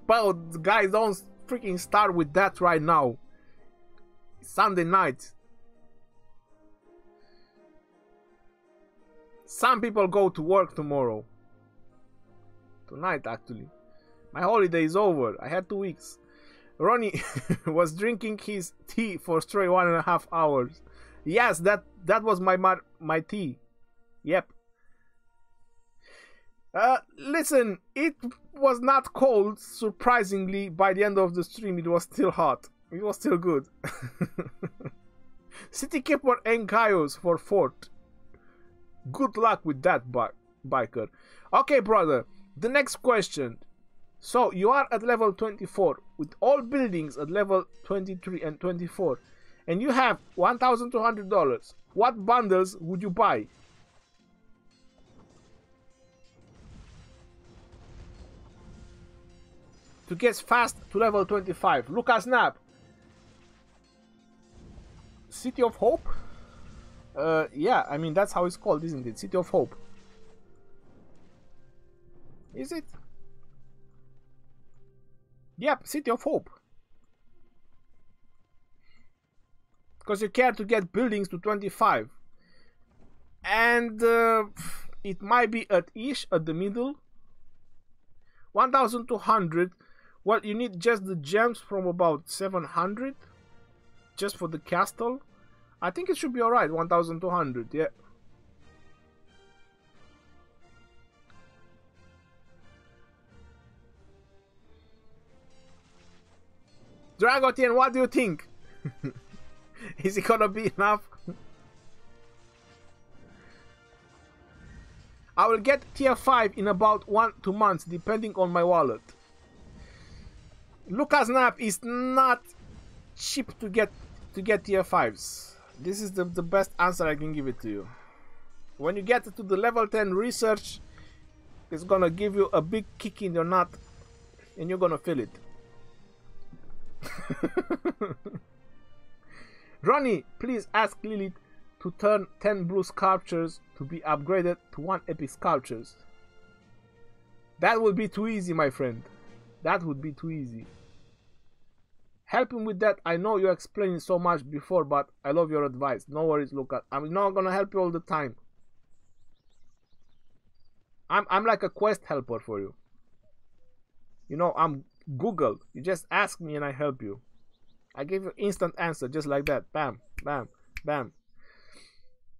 But guys, don't freaking start with that right now. It's Sunday night. Some people go to work tomorrow. Tonight, actually. My holiday is over. I had 2 weeks. Ronnie was drinking his tea for straight 1.5 hours. Yes, that was my tea. Yep. Listen, it was not cold. Surprisingly, by the end of the stream, it was still hot. It was still good. City Keeper and Gaius for fort. Good luck with that, biker. Okay, brother. The next question. So, you are at level 24 with all buildings at level 23 and 24. And you have $1,200. What bundles would you buy? To get fast to level 25. Lucas Knapp. City of Hope? Yeah, I mean, that's how it's called, isn't it? City of Hope. Is it? Yep, City of Hope. Because you care to get buildings to 25. And it might be at ish, at the middle. 1,200. Well, you need just the gems from about 700. Just for the castle. I think it should be alright, 1,200, yeah. Dragotian, what do you think? Is it gonna be enough? I will get tier 5 in about 1-2 months, depending on my wallet. Lucas Knapp is not cheap to get tier 5s. This is the best answer I can give it to you. When you get to the level 10 research, it's gonna give you a big kick in your nut, and you're gonna feel it. Ronnie, please ask Lilith to turn 10 blue sculptures to be upgraded to 1 epic sculptures. That will be too easy, my friend. That would be too easy. Help him with that. I know you explained it so much before, but I love your advice. No worries, Lucas. I'm not gonna help you all the time. I'm like a quest helper for you. You know, I'm Google. You just ask me and I help you. I give you instant answer just like that. Bam, bam, bam.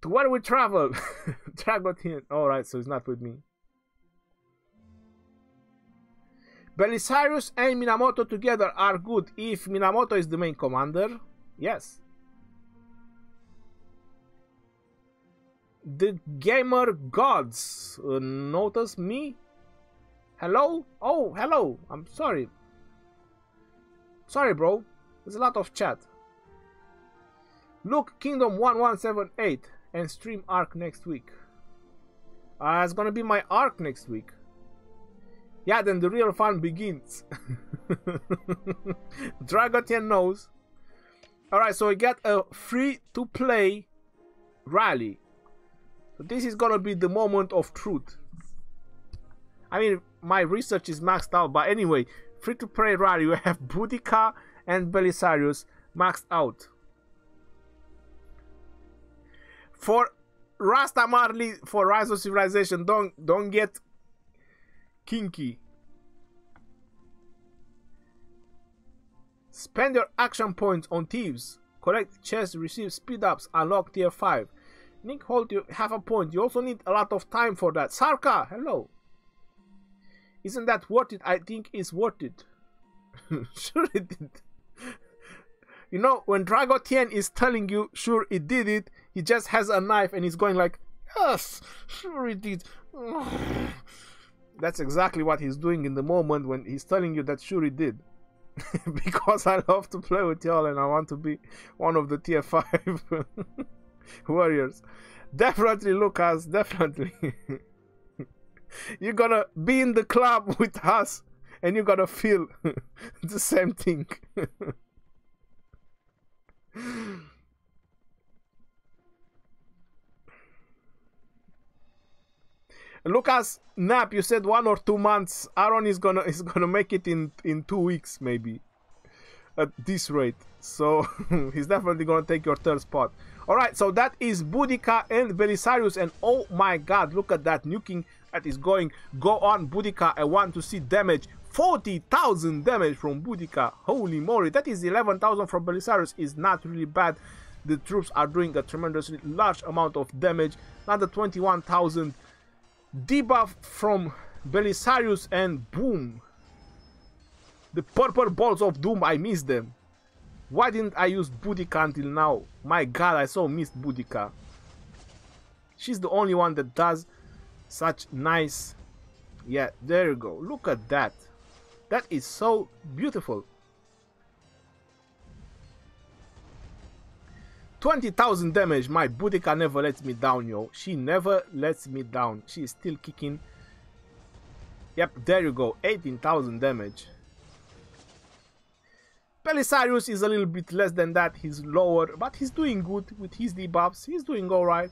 To where we travel? Dragotin. Alright, so it's not with me. Belisarius and Minamoto together are good if Minamoto is the main commander. Yes. The gamer gods notice me? Hello? Oh, hello. I'm sorry. Sorry, bro. There's a lot of chat. Look, Kingdom 1178 and stream Arc next week. It's gonna be my Arc next week. Yeah, then the real fun begins. Dragotian knows. Alright, so we got a free-to-play rally. So this is gonna be the moment of truth. I mean, my research is maxed out, but anyway, free-to-play rally, we have Boudica and Belisarius maxed out. For Rasta Marley, for Rise of Civilization, don't get kinky. Spend your action points on thieves. Collect chests, receive speed ups, unlock tier 5. Nick Holt, you have a point. You also need a lot of time for that. Sarka, hello. Isn't that worth it? I think it's worth it. Sure it did. You know, when Dragotian is telling you, sure it did it, he just has a knife and he's going like, yes, sure it did. That's exactly what he's doing in the moment when he's telling you that sure it did. Because I love to play with y'all and I want to be one of the tier 5 warriors. Definitely, Lucas, definitely. You're gonna be in the club with us and you're gonna feel the same thing. Lucas Nap, you said 1 or 2 months. Aaron is gonna make it in 2 weeks maybe, at this rate. So he's definitely gonna take your third spot. All right, so that is Boudica and Belisarius, and oh my God, look at that nuking that is going. Go on, Boudica. I want to see damage. 40,000 damage from Boudica. Holy moly, that is 11,000 from Belisarius. Is not really bad. The troops are doing a tremendously large amount of damage. Another 21,000 debuff from Belisarius, and boom, the purple balls of doom. I missed them. Why didn't I use Boudica until now? My God, I so missed Boudica. She's the only one that does such nice. Yeah, there you go. Look at that. That is so beautiful. 20,000 damage. My Boudica never lets me down, yo. She never lets me down. She is still kicking. Yep, there you go. 18,000 damage. Belisarius is a little bit less than that. He's lower, but he's doing good with his debuffs. He's doing alright.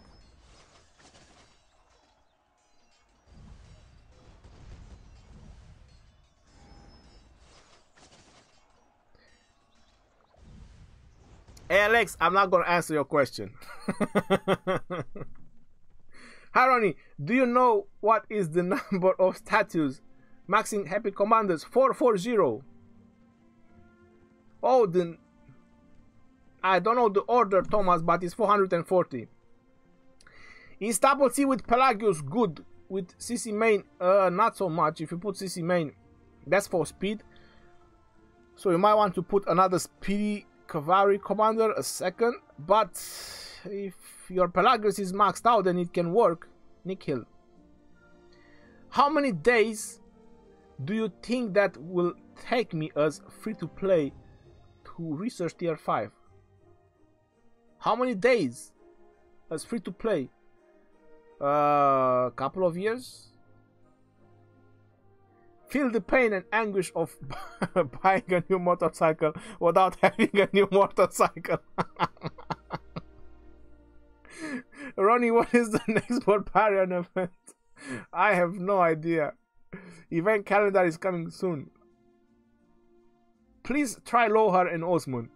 Hey Alex, I'm not gonna answer your question. Hi Ronnie, do you know what is the number of statues maxing happy commanders? 440. Oh, I don't know the order, Thomas, but it's 440. Istanbul C with Pelagius, good. With CC main, not so much. If you put CC main, that's for speed. So you might want to put another speedy cavalry commander, a second. But if your Pelagius is maxed out, then it can work. Nick Hill. How many days do you think that will take me as free-to-play to research tier 5? How many days as free-to-play? Couple of years? Feel the pain and anguish of buying a new motorcycle without having a new motorcycle. Ronnie, what is the next Barbarian event? I have no idea. Event calendar is coming soon. Please try Lohar and Osman.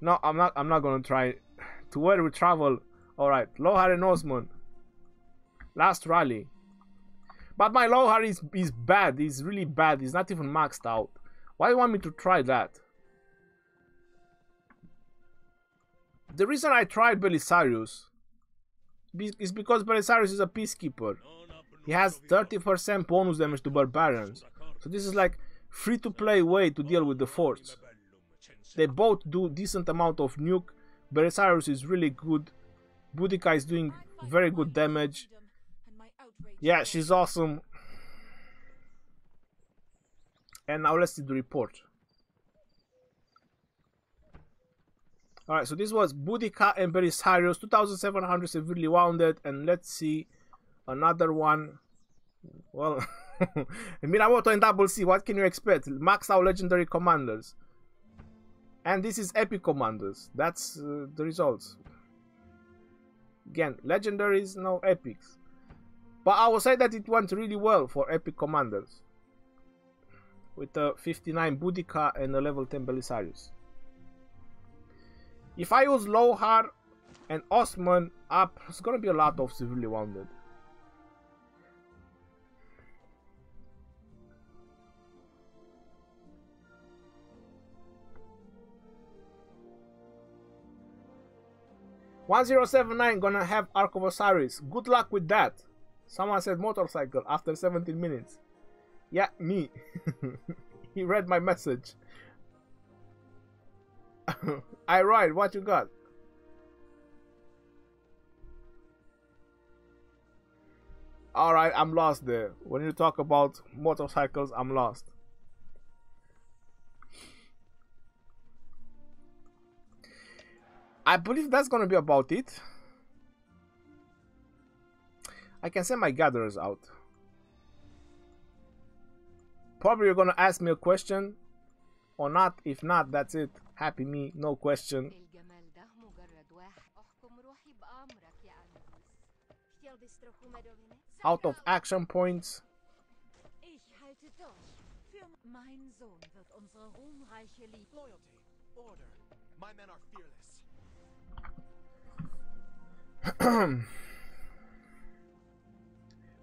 No, I'm not gonna try. To where we travel. Alright, Lohar and Osman. Last rally. But my Lohar is bad. He's really bad. He's not even maxed out. Why do you want me to try that? The reason I tried Belisarius is because Belisarius is a peacekeeper. He has 30% bonus damage to Barbarians. So this is like free-to-play way to deal with the forts. They both do decent amount of nuke. Belisarius is really good. Boudica is doing very good damage. Yeah, she's awesome. And now let's see the report. Alright, so this was Boudica and Belisarius, 2700 severely wounded, and let's see another one. Well, Minamoto and Double C, what can you expect? Max out legendary commanders. And this is epic commanders. That's the results. Again, legendaries, no epics. But I will say that it went really well for epic commanders. With a 59 Boudica and a level 10 Belisarius. If I use Lohar and Osman up, it's gonna be a lot of severely wounded. "1079 gonna have Ark of Osiris. Good luck with that." Someone said motorcycle after 17 minutes. Yeah, me. He read my message. I ride, what you got? Alright, I'm lost there. When you talk about motorcycles, I'm lost. I believe that's gonna be about it. I can send my gatherers out. Probably you're gonna ask me a question or not. If not, that's it. Happy me, no question. Out of action points.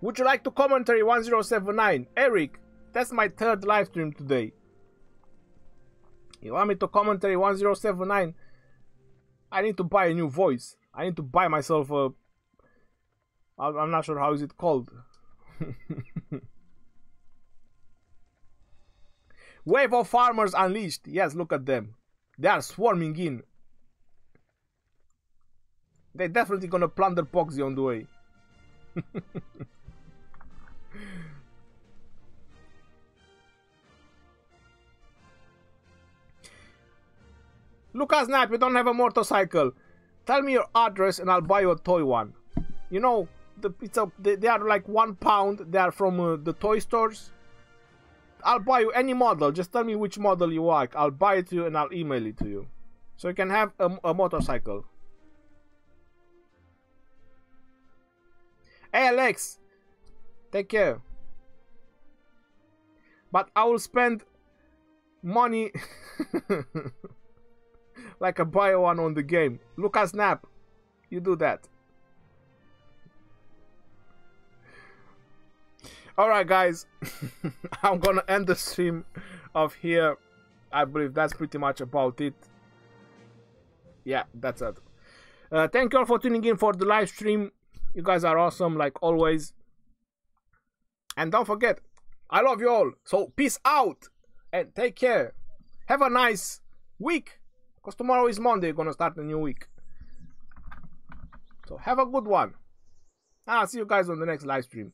Would you like to commentary 1079? Eric, that's my third live stream today. You want me to commentary 1079? I need to buy a new voice. I need to buy myself a... I'm not sure how is it called. Wave of farmers unleashed. Yes, look at them. They are swarming in. They're definitely gonna plunder Poxy on the way. Lucas Knight, we don't have a motorcycle. Tell me your address and I'll buy you a toy one. You know, they are like £1. They are from the toy stores. I'll buy you any model. Just tell me which model you like. I'll buy it to you and I'll email it to you. So you can have a motorcycle. Hey Alex, take care. But I will spend money like a buy one on the game. Lucas Snap, you do that. Alright guys, I'm gonna end the stream of here. I believe that's pretty much about it. Yeah, that's it. Thank you all for tuning in for the live stream. You guys are awesome like always. And don't forget, I love you all. So peace out and take care. Have a nice week. Because tomorrow is Monday, you're gonna start a new week. So have a good one. And I'll see you guys on the next live stream.